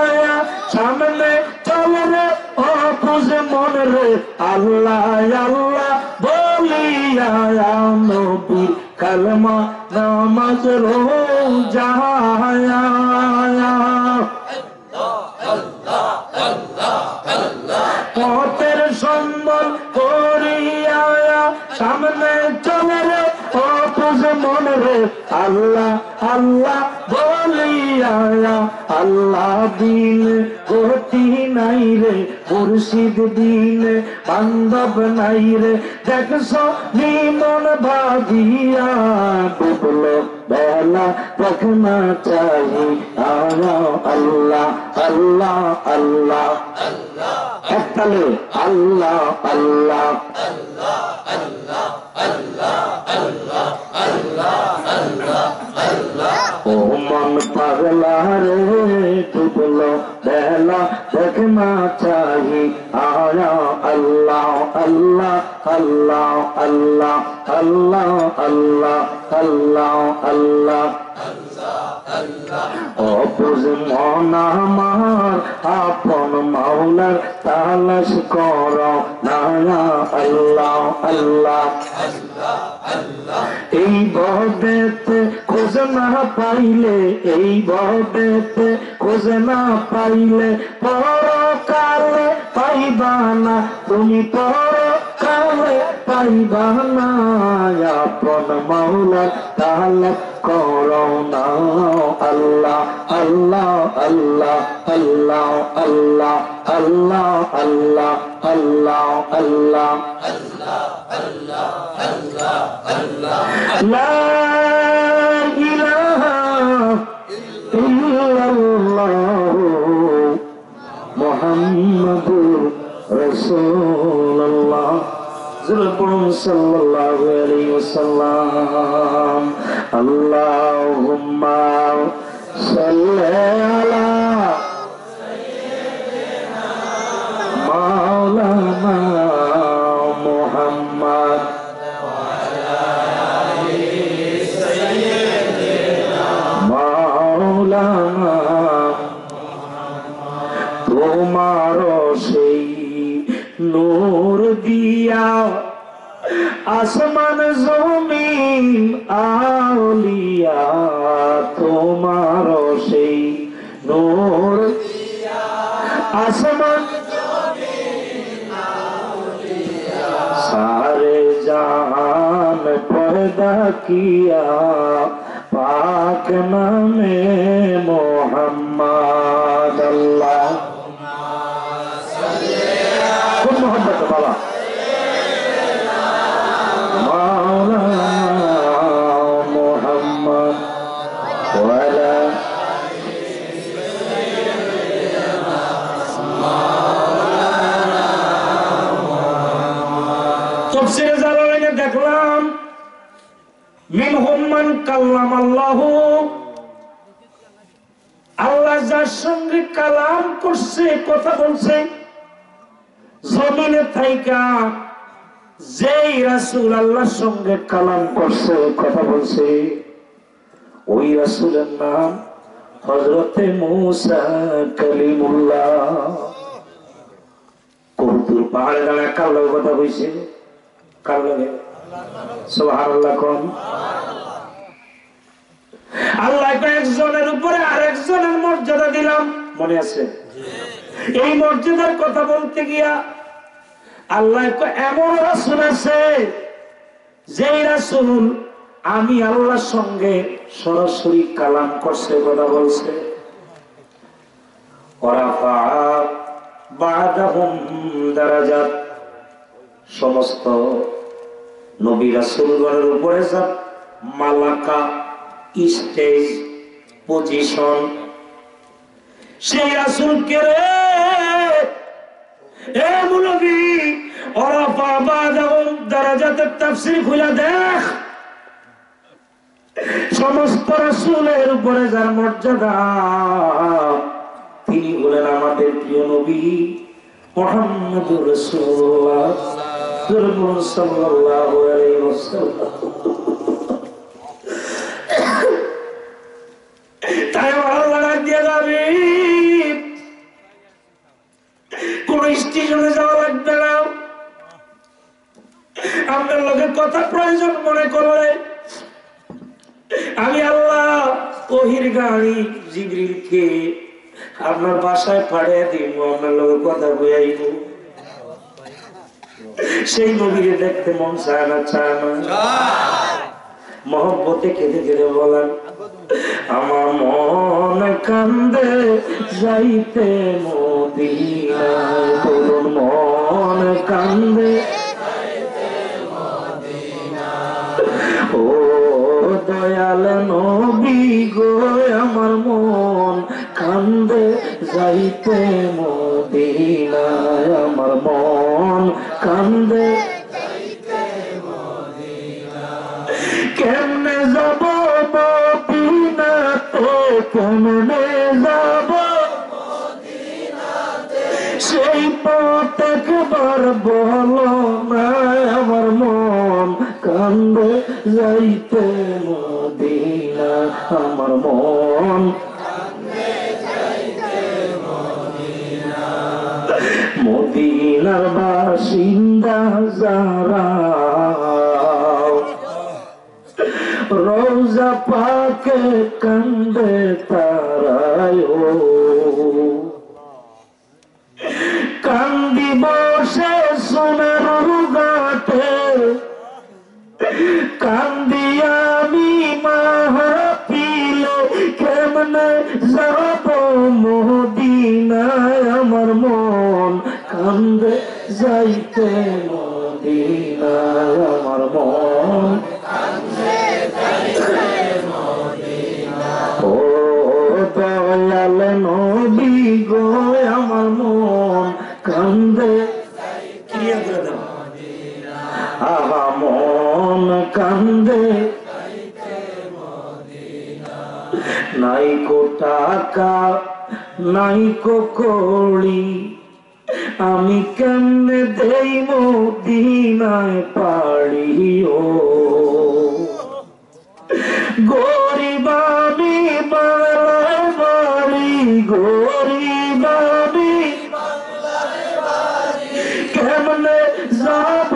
সামনে চলে রে ও বুঝে মন রে, আল্লাহ আল্লাহ বলিয়া, নবীর কালমা নামাজ রোজা, পথের সম্বল করিয়া, সামনে চলে রে ও বুঝে মন রে, আল্লাহ আল্লাহ বলিয়া, আল্লাহ দিন গতি নাই রে মুর্শিদ দিন বান্ধব নাই রে দেখছ নিমন ভাবিয়া ডুবলো বেলা দেখনা চাহি আল্লাহ আল্লাহ আল্লাহ আল্লাহ একতালে আল্লাহ আল্লাহ ও মন পাগলা রে ডুবলো বেলা দেখনা চাহি আয়া আল্লাহ আল্লাহ আল্লাহ আল্লাহ আল্লাহ আল্লাহ আল্লাহ আল্লাহ অবুঝ মন আমার আপন মাওলার তালাশ কর না আল্লাহ আল্লাহ এই ভবেতে খোঁজ না পাইলে এই ভবেতে খোঁজ না পাইলে পরকালে পাইবা না তুমি পরকালে পাইবা না আপন মাওলার তালাশ কর না আল্লাহ আল্লাহ আল্লাহ আল্লাহ আল্লাহ আল্লাহ আল্লাহ আল্লাহ আল্লাহ লা ইলাহা ইল্লাল্লাহ মুহাম্মাদুর রাসূলুল্লাহ সাল্লাল্লাহু আলাইহি ওয়াসাল্লাম আল্লাহুম্মা সাল্লি আলা সাইয়্যিদিনা মাওলানা মুহাম্মদ ওয়া আলা আলি সাইয়্যিদিনা মাওলানা তোমার সেই নূর দিয়া আসমান জমিন আউলিয়া তোমার সেই নূর দিয়া আসমান জমিন আউলিয়া সারে জাহান পর্দা কিয়া পাক নামে মোহাম্মদ আল্লাহ খুব মোহাম্মদ বাবা দেখলাম মিনহুম মান কাল্লামাল্লাহু আল্লাহ যার সঙ্গে কালাম করছে কথা বলছে জমিনে থাইকা যেই রাসূল আল্লাহর সঙ্গে কালাম করছে কথা বলছে ওই রাসূলের নাম হযরতে মূসা কালিমুল্লাহ কবুতর পাহাড়ে দাঁড়ায় কার লগে কথা কইছে কার লগে সুবহানাল্লাহ কোন আল্লাহ একজনের উপরে আরেকজনের মর্যাদা দিলাম মনে আছে এই মর্যাদার কথা বলতে গিয়া আল্লাহ এমন রাসূল আছে যেই রাসূল আমি আল্লাহর সঙ্গে সরাসরি কালাম করছে কথা বলছে ওরাফা বাদাহুম দারাজাত সমস্ত নবী রাসূলগণের উপরে যা মালাকা স্টেজ পজিশন সেই রাসূলকে রে এ মুনবী ওরাফা বাদাহুম দারাজাতের তাফসীর খুলে দেখ সমস্ত রাসূলের উপরে যার মর্যাদা তিনি বলেন আমাদের প্রিয় নবী মুহাম্মদুর রাসূলুল্লাহ সাল্লাল্লাহু আলাইহি ওয়াসাল্লাম তাই আল্লাহ দিয়ে যাবে কোন স্টেশনে যাওয়া লাগবে না আপনার লোকের কথা প্রয়োজন মনে করলে আমি আল্লাহ ওহির গাড়ি জিবরিলকে আপনার বাসায় পাঠিয়ে দিব আপনার লোকের কথা বুঝাইব সেই নবীরে দেখতে মন চায় না মহব্বতে কেঁদে কেঁদে বলেন আমার মন কান্দে যাইতে মদিনায়, বলুন মন কান্দে ও দয়াল নবী গো, আমার মন কান্দে যাইতে মদিনায়, আমার মন কান্দে কেমনে যাব মদিনাতে, কেমনে যাব সেই পথ একবার বলো না, আমার মন কান্দে যাইতে মদিনা, আমার মন মদিনার বাসিন্দা যারা রোজা পাকে কান্দে তারায়, কান্দি বসে সোনার ঘাটে, কান্দি আমি মাহফিলে, কেমনে যাব মদিনায়, আমার মন কান্দে যাইতে মদিনায়, আমার মন ও দয়াল নবী গো, আমার মন কান্দে আহা মন কান্দে, নাইকো টাকা নাইকো কড়ি, আমি কেমনে দেই মদিনায় পাড়ি, ও গরিব আমি বাংলায় বাড়ি, গরিব আমি কেমনে যাব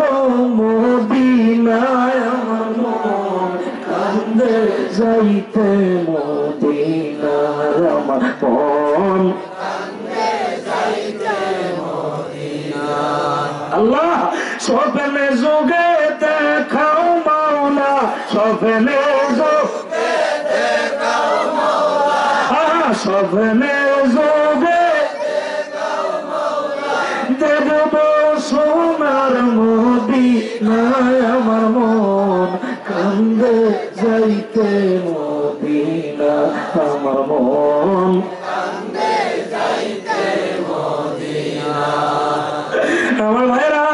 মদিনায়, আমার মন কান্দে যাইতে মদিনায়, আমার মন আল্লাহ স্বপ্নে যোগে দেখাও মাওলা, স্বপ্নে যোগে দেখাও মাওলা, স্বপ্নে যোগে দেখাও মাওলা, দেখব সোনার মদিনায়, আমার মন কান্দে যাইতে মদিনা, আমার মন কান্দে যাইতে মদিনা। আমার ভাইরা,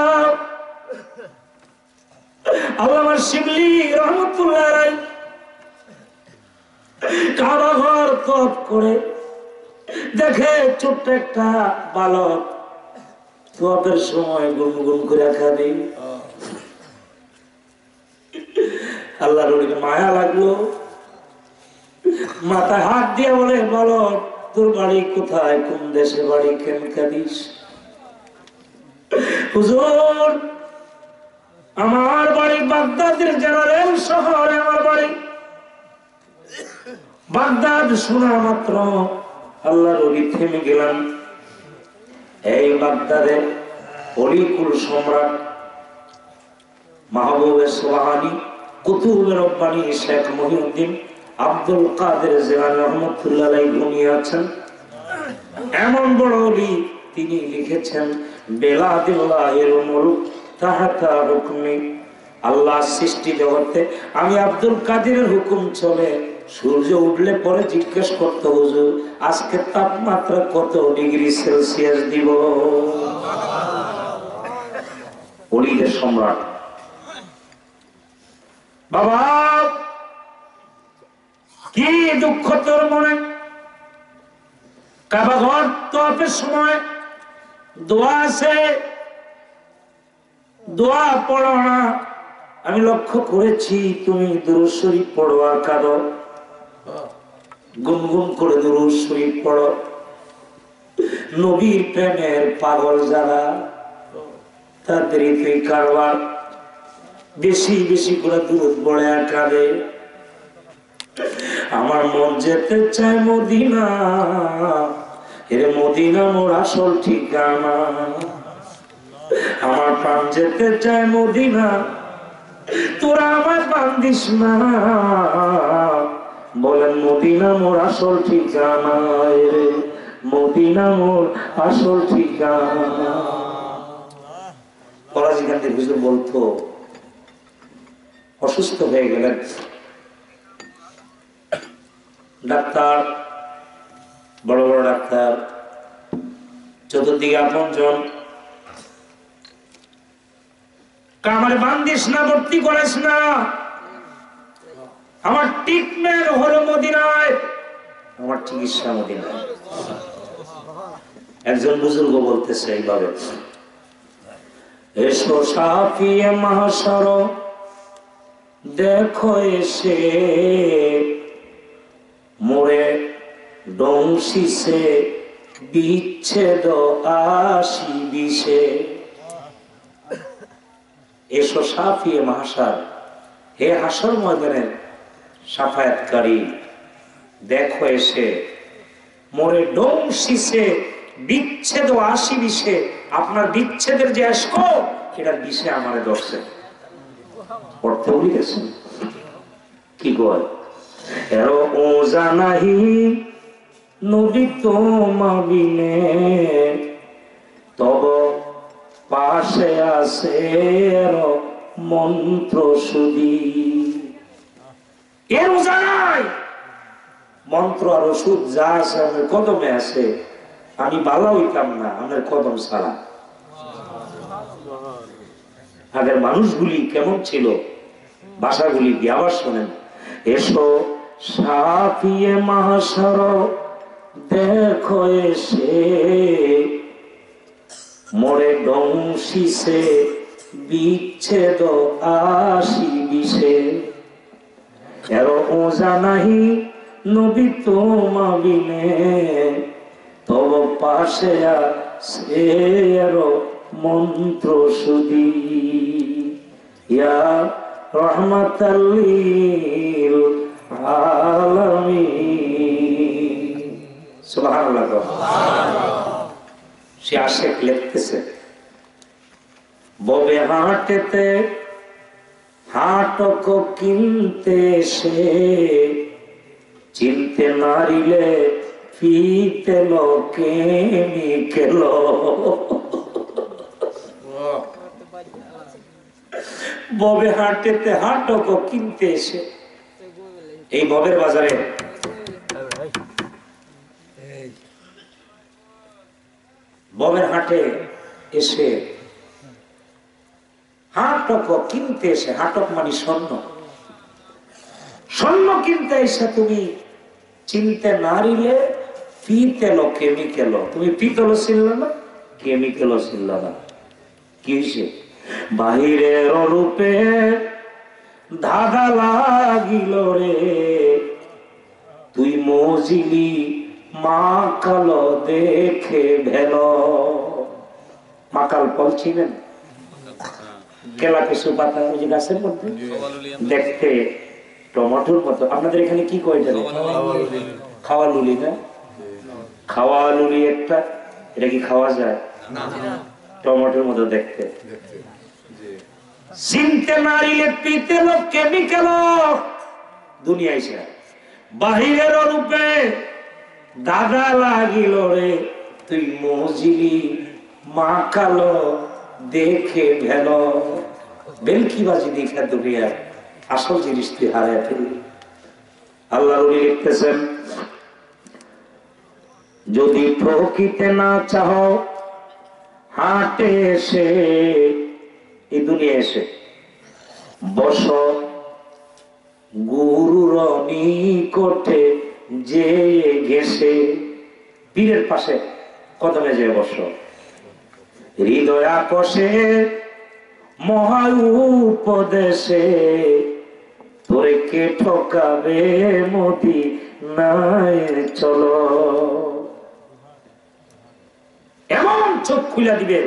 আল্লামা শিবলি রহমতুল্লাহ আলাইহি কাবা ঘর তওয়াফ করে দেখে ছোট্ট একটা বালক তওয়াফের সময় গুনগুন করে খাবে। আল্লাহর ওদিকে মায়া লাগলো, মাথায় হাত দিয়ে বলে, বালক তোর বাড়ি কোথায়, কোন দেশে বাড়ি, কেন কাঁদিস? হুজুর আমার বাড়ি বাগদাদের জেনারেল শহরে, আমার বাড়ি বাগদাদ। শোনা মাত্র আল্লাহর ওলি থেমে গেলাম। এই বাগদাদে অলিকুল সম্রাট মাহবুবে সুবহানী কুতুবে রব্বানী শেখ মহিউদ্দিন আব্দুল কাদের জিলানী রহমাতুল্লাহ আলাইহি ঘুমিয়ে আছেন। এমন বড় ওলি, তিনি লিখেছেন বেলাদিল্লাহিল মুলক তাহাতা হুকমি, আল্লাহ সৃষ্টি জগতে আমি আব্দুল কাদেরের হুকুম চলে। সূর্য উঠলে পরে জিজ্ঞেস করতে, হুজুর আজকে তাপমাত্রা কত ডিগ্রি সেলসিয়াস দিব? ওলিদের সম্রাট। বাবা কি দুঃখ তোর মনে? কাবা ঘর তওয়াফের সময় দোয়া আছে, দোয়া পড়ো না। আমি লক্ষ্য করেছি তুমি দুরূদ শরীফ পড়ো আর কাঁদো, গুনগুন করে দুরূদ শরীফ পড়ো। নবীর প্রেমের পাগল যারা, তাদের তুই কারবার বেশি বেশি করে দুরূদ পড়ে আর কাঁদে। আমার মন যেতে চায় মদিনা, এর মদিনা মোর আসল ঠিকানা। আমার প্রাণ যেতে চায় মদিনা, তোরা আমার বান্দিস না, বলেন মদিনা মোর আসল ঠিকানা রে, মদিনা মোর আসল ঠিকানা। করাচিকান্দির হুজুর বলতো, অসুস্থ হয়ে গেলেন, ডাক্তার, বড় বড় ডাক্তার, চতুর্দিকে আপনজন, আমার বান্দিস না, ভর্তি করিস না, আমার ট্রিটমেন্ট হলো মদিনায়, আমার চিকিৎসা মদিনায়। একজন বুজুর্গ বলতেছে এইভাবে, এসো সাফিয়ে মাহশর দেখো এসে, মোরে ডংশিসে বিচ্ছেদ 80-20। এসো সাফিয়ে মাহশর, হে হাসর ময়দানের সাফায়াতকারী, দেখো এসে, মোরে ডংশিসে বিচ্ছেদ 80-20। আপনার বিচ্ছেদের যে আশক, এটার বিষয়ে আমারে ধরছে। অর্থ ভুলে গেছেন কি কয়, এরো ও জানাহি নবী তোমা বিনে, তব পাশে আছে মন্ত্র সুদি। এর জানাই মন্ত্র আর ওষুধ যা আছে আমার কদমে আছে, আমি ভালো হইতাম না আমার কদম ছাড়া। আগের মানুষগুলি কেমন ছিল, ভাষাগুলি দিয়ে আবার শোনেন। এসো সাফিয়ে মাহশর দেখো এসে, মোরে ডংশিসে বিচ্ছেদ 80-20। এরো জানাহি নবী তোমা বিনে, তব পাশে আছে মন্ত্র সুদি। ইয়া রহমাতাল লিল আলামিন। সুবহানাল্লাহ। সে আশেক লিখতেছে, ববে হাটেতে হাটক কিনতে সে, চিনতে নারিলে ফিতে লোকে নিকেল। ববে হাটেতে হাটক কিনতে এসে, এই ববের বাজারে ববের হাটে এসে, হাটক কিনতে এসে, হাটক মানে স্বর্ণ, স্বর্ণ কিনতে এসে তুমি চিনতে নারিলে পিতেল কেমিক্যাল, তুমি পিতল ছিল না, কেমিক্যাল ছিল না। কি হয়েছে, বাহিরের রূপে ধাঁধা লাগিল রে, তুই মজিলি মাকাল দেখে ভেল। মাকাল ফল ছিলেন, কেলা কিছু পাতা ওই যে গাছের মধ্যে দেখতে টমেটোর মতো। আপনাদের এখানে কি কয় জানেন? খাওয়া লুলি না? খাওয়া লুলি একটা, এটা কি খাওয়া যায়? টমেটোর মতো দেখতে। চিনতে নারিলে পিতে লোক কেমিক্যাল দুনিয়ায় সে, বাহিরের রূপে দাদা লাগিল রে, তুই মজিলি মা কালো দেখে ভেল। বেলকিবাজি দেখা দুনিয়া আসল জিনিস তুই হারায় ফেললি। আল্লাহ লিখতেছেন, যদি প্রকৃতি না চাহ হাটে এসে, এই দুনিয়া এসে বস গুরুর নিকটে যে ঘেসে, পীরের পাশে কদমে যে বস, হৃদয় আকশে মহা উপদেশে, তোরে কে ঠকাবে মদিনায় চলো। এমন চোখ খুলে দিবে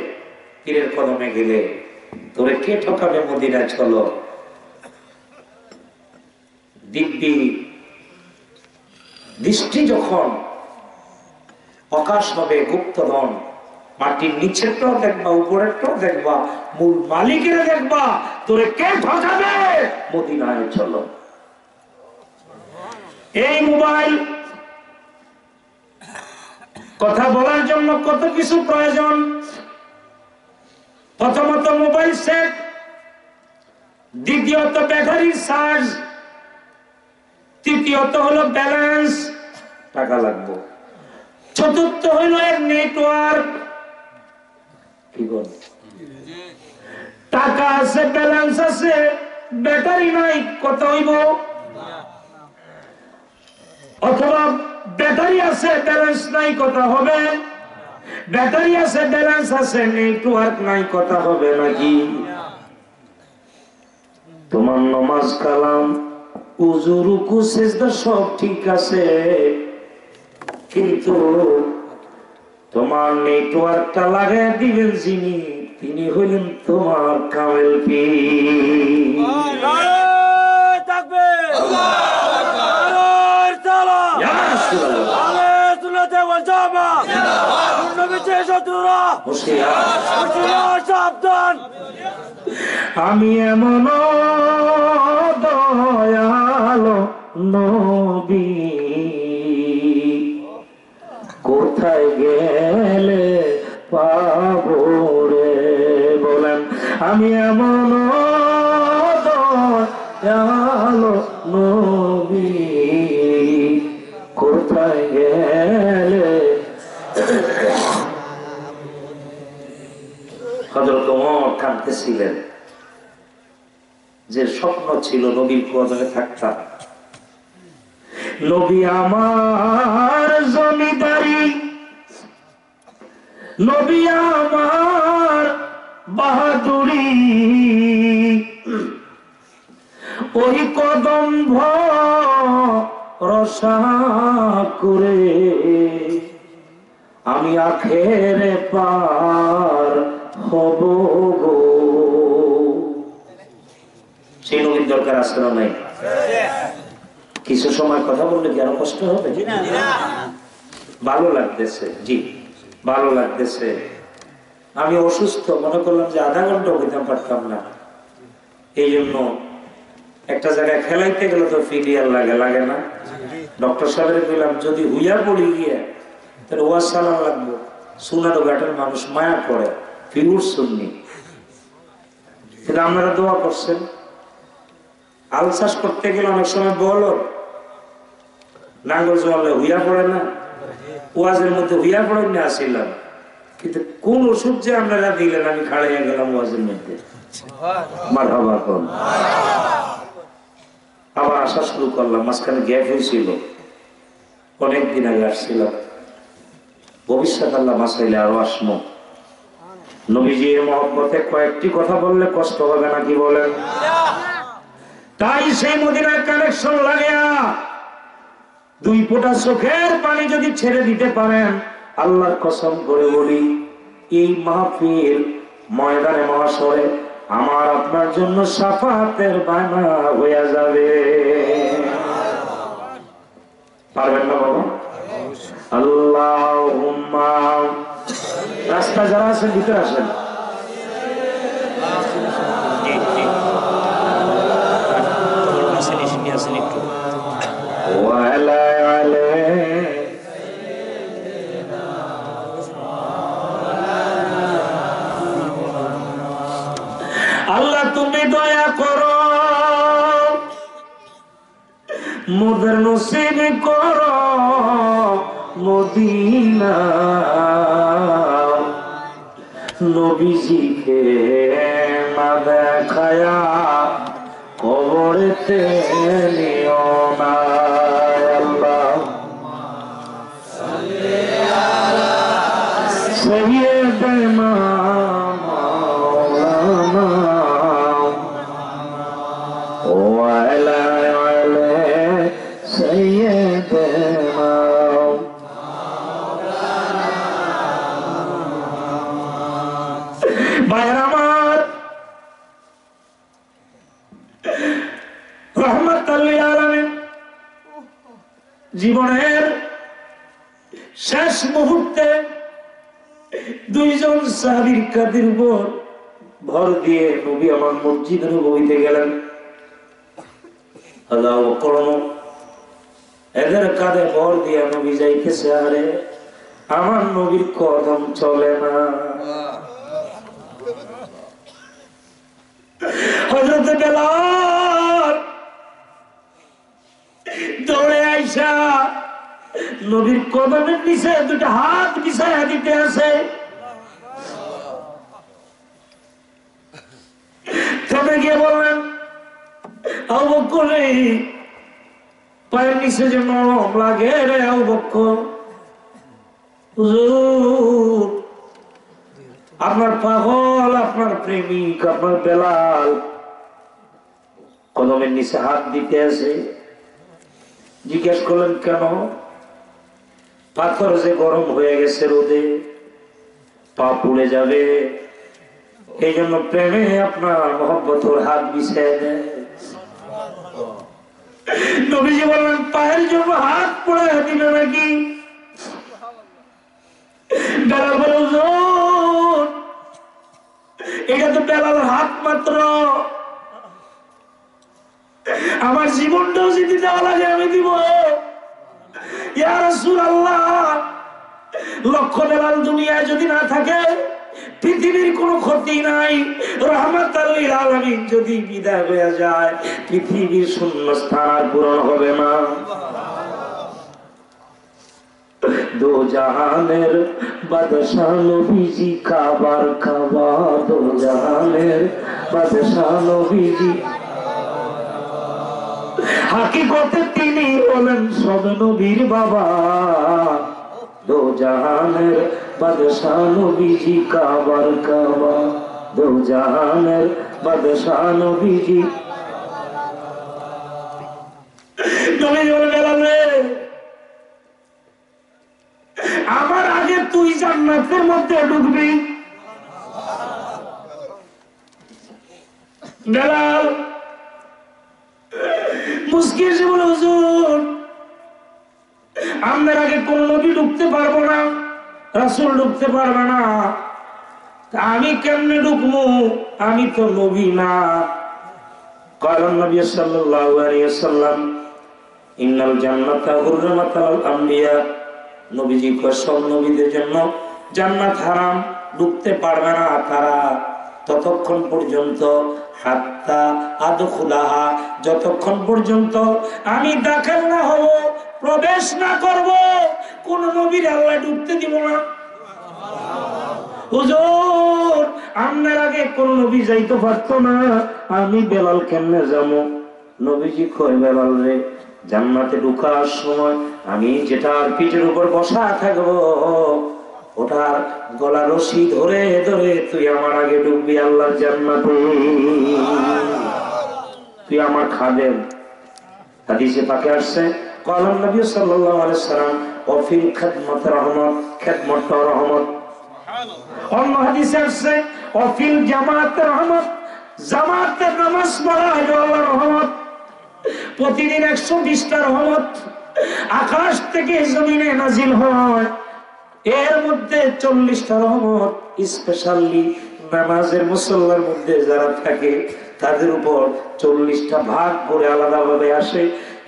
পীরের কদমে গেলে, তোরে কে ঠকাবে মদিনায় চলো। দিব্যি দৃষ্টি যখন প্রকাশ হবে, গুপ্তধন মাটির নিচেরটাও দেখবা, উপরেরটাও দেখবা, মূল মালিকের দেখবা, তোরে কে ঠকাবে মদিনায় চলো। এই মোবাইল কথা বলার জন্য কত কিছু প্রয়োজন। প্রথমত মোবাইল সেট, দ্বিতীয়ত ব্যাটারি চার্জ, তৃতীয়ত হলো ব্যালেন্স, টাকা লাগবে, চতুর্থ হলো এর নেটওয়ার্ক। কি বল, টাকা আছে, ব্যালেন্স আছে, ব্যাটারি নাই, কত হইব? অথবা ব্যাটারি আছে, ব্যালেন্স নাই, কথা হবে? ব্যাটারি আছে, ব্যালেন্স আছে, নেটওয়ার্ক নাই, কথা হবে নাকি? তোমার নামাজ কালাম উযু রুকু সিজদা সব ঠিক আছে, কিন্তু তোমার নেটওয়ার্কটা লাগাই দিবেন যিনি, তিনি হইলেন তোমার কামেল পীর। নারে তাকবীর, আল্লাহু তাআলা, ইয়া রাসূলুল্লাহ, আলাইহিস সুন্নাতে ওয়াল জামাত, নবী চেষ্টা হুশিয়ার সাবধান। আমি এমন দয়ালো নবী, কোথায় গেলে পাবো রে? বলেন, আমি এমন দয়ালো নবী, কোথায় গেলে? হযরত ওমর কাঁদতেছিলেন, যে স্বপ্ন ছিল নবীর কদমে থাকতাম। নবী আমার জমিদারি, নবী আমার বাহাদুরি, ওই কদম ভরসা করে আমি আখেরে পার হব গো। সেই নবীর দরকার আছে না নাই? কিছু সময় কথা বললে কি আরো কষ্ট হবে? ভালো লাগতেছে, জি ভালো লাগতেছে। আমি অসুস্থ, মনে করলাম যে আধা ঘন্টা হইতে পারতাম না, এই জন্য একটা জায়গায় খেলাইতে গেলে তো ফিলিয়ার লাগে না? ডক্টর সাহেবের বললাম যদি হুইয়া পড়ি গিয়ে তাহলে ওয়াজ সালাম লাগবো, সোনার ঘাটের মানুষ মায়া করে, ফিগুর শুননি। কিন্তু আপনারা দোয়া করছেন। আল চাষ করতে গেলে অনেক সময় বলো নাঙ্গল জলে হুইয়া পড়ে না, ওয়াজের মধ্যে হুইয়া পড়ে নিয়ে আসিলাম, কিন্তু কোন ওষুধ যে আপনারা দিলেন আমি খাড়াইয়া গেলাম ওয়াজের মধ্যে। মারহাবা কোন, আবার আসা শুরু করলাম, মাঝখানে গ্যাপ হয়েছিল, অনেকদিন আগে আসছিলাম, ভবিষ্যৎ আল্লাহ মাসাইলে আরো আসমো। নবীজির মহব্বতে কয়েকটি কথা বললে কষ্ট হবে নাকি বলেন? তাই সেই মদিনার কানেকশন লাগিয়া দুই ফোঁটা চোখের পানি যদি ছেড়ে দিতে পারেন, আল্লাহর কসম করে বলি এই মাহফিল ময়দানে মহাশয়ে আমার আপনার জন্য শাফাতের বায়না হয়ে যাবে। পারবেন না বাবা? আল্লাহুম্মা, রাস্তা যারা আছেন ভিতরে আসেন। আল্লাহ তুমি দয়া করো, মোদের নসিব করো মদিনা, নবীজিকে না দেখায়া কবরেতে নিও না। আল্লাহ সাইয়্যিদানা মাওলানা ওয়া আলা আলি সাইয়্যিদানা ভাইরা আমার, রাহমাতুল লিল আলামিন জীবনের শেষ মুহূর্তে দুইজন সাহাবীর কাঁধের উপর ভর দিয়ে নবী আমার মসজিদে নববীতে গেলেন। আল্লাহু আকবার। এদের কাঁধে ভর দিয়ে নবী যাইতেছে, আরে আমার নবীর কদম চলে না। হযরত বেলাল দৌড়ে আইসা নবীর কদমের নিচে দুটো হাত বিছায়া দিতে আছে। তবে গিয়ে বললেন, আবু বকর পায়ের নিচে যে নরম লাগে রে আবু বকর, হুজুর আপনার পাগল, আপনার প্রেমিক, আপনার বেলাল কদমের নিচে হাত দিতে আছে। জিজ্ঞেস করলেন কেন? পাথর যে গরম হয়ে গেছে, রোদে পা পুড়ে যাবে, এই জন্য প্রেমে আপনার মহব্বতের হাত বিছিয়ে দেয়। নবীজি বললেন, পায়ের জন্য হাত পুড়ে দিবে নাকি? বেলাল বলে, হুজুর এটা তো বেলালের হাত মাত্র, আমার জীবনটাও যদি দেওয়া লাগে আমি দিব। ইয়া রাসূলুল্লাহ, লক্ষ বেলাল দুনিয়ায় যদি না থাকে পৃথিবীর কোনো ক্ষতি নাই, রাহমাতাল লিল আলামিন যদি বিদায় হয়ে যায় পৃথিবীর শূন্যস্থান আর পূরণ হবে না। দো জাহানের বাদশাহ নবীজি কাবার কাবা, দো জাহানের বাদশাহ নবীজি, হাকিকতে তিনি বলেন সব নবীর বাবা। দো জাহানের বাদশাহ নবীজি কাবার কাবা, দো জাহানের বাদশাহ নবীজি। নবীজি বলে, বেলাল রে, আমার আগে তুই জান্নাতের মধ্যে ঢুকবি। বেলাল মুস্কিল সে বলে, হুজুর আমাদের আগে কোন নবী ঢুকতে পারবো না, রাসূল ঢুকতে পারবে না, আমি কেমনে ঢুকবো? আমি তো নবী না। কারণ নবী সাল্লাল্লাহু আলাইহি ওয়াসাল্লাম, ইন্নাল জান্নাতা হুররিমাত আলাল আমবিয়া, নবীজি সব নবীদের জন্য জান্নাত হারাম, ঢুকতে পারবে না তারা ততক্ষণ পর্যন্ত, হাত্তা আদখুলাহা, যতক্ষণ পর্যন্ত আমি দাখিল না হব, প্রবেশ না করব, কোন নবীর আল্লাহ ঢুকতে দিব না। হুজুর আপনার আগে কোন নবী যাইতে পারতো না, আমি বেলাল কেমনে যাবো? নবীজি কয়, বেলাল রে, জান্নাতে ঢোকার সময় আমি যেটার পিঠের উপর বসা থাকবো ওটার গলা রশি ধরে ধরে তুই আমার আগে ঢুকবি আল্লাহর জান্নাতে, তুই আমার খাদেম। হাদিসে পাকে আসছে, কালাম নবী সাল্লাল্লাহু আলাইহি সাল্লাম, ওয়া ফিল খিদমাত রাহমাত, খিদমত রহমত। অন্য হাদিসে আসছে, ওয়া ফিল জামাত রাহমাত, জামাতে নামাজ পড়া হলো আল্লাহর রহমত। প্রতিদিন 120টা রহমত আকাশ থেকে জমিনে নাজিল হয়, এর মধ্যে 40টা রহমত স্পেশালি নামাজের মুসল্লার মধ্যে যারা থাকে তাদের উপর 40টা ভাগ করে আলাদা ভাবে আসে।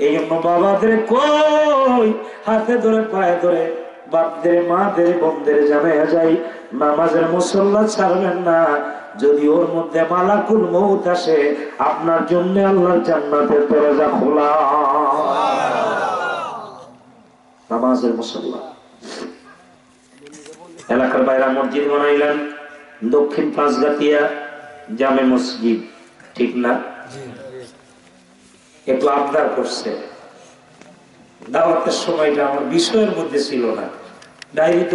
এই জন্য বাবাদের কই হাতে ধরে পায়ে ধরে, বাপদের মাদের বোনদের জানাইয়া যায়, নামাজের মুসল্লা ছাড়বেন না, যদি ওর মধ্যে মালাকুল মউত আসে আপনার জন্য আল্লাহর জান্নাতের দরজা খোলা। নামাজের মুসল্লা এলাকার বাইরে মসজিদ বানাইলেন, দক্ষিণ পাঁচগাতিয়া জামে মসজিদ, ঠিক না? একটু আবদার করছে, দাওয়াতের সময়টা আমার বিষয়ের মধ্যে ছিল না, ডায়েরিতে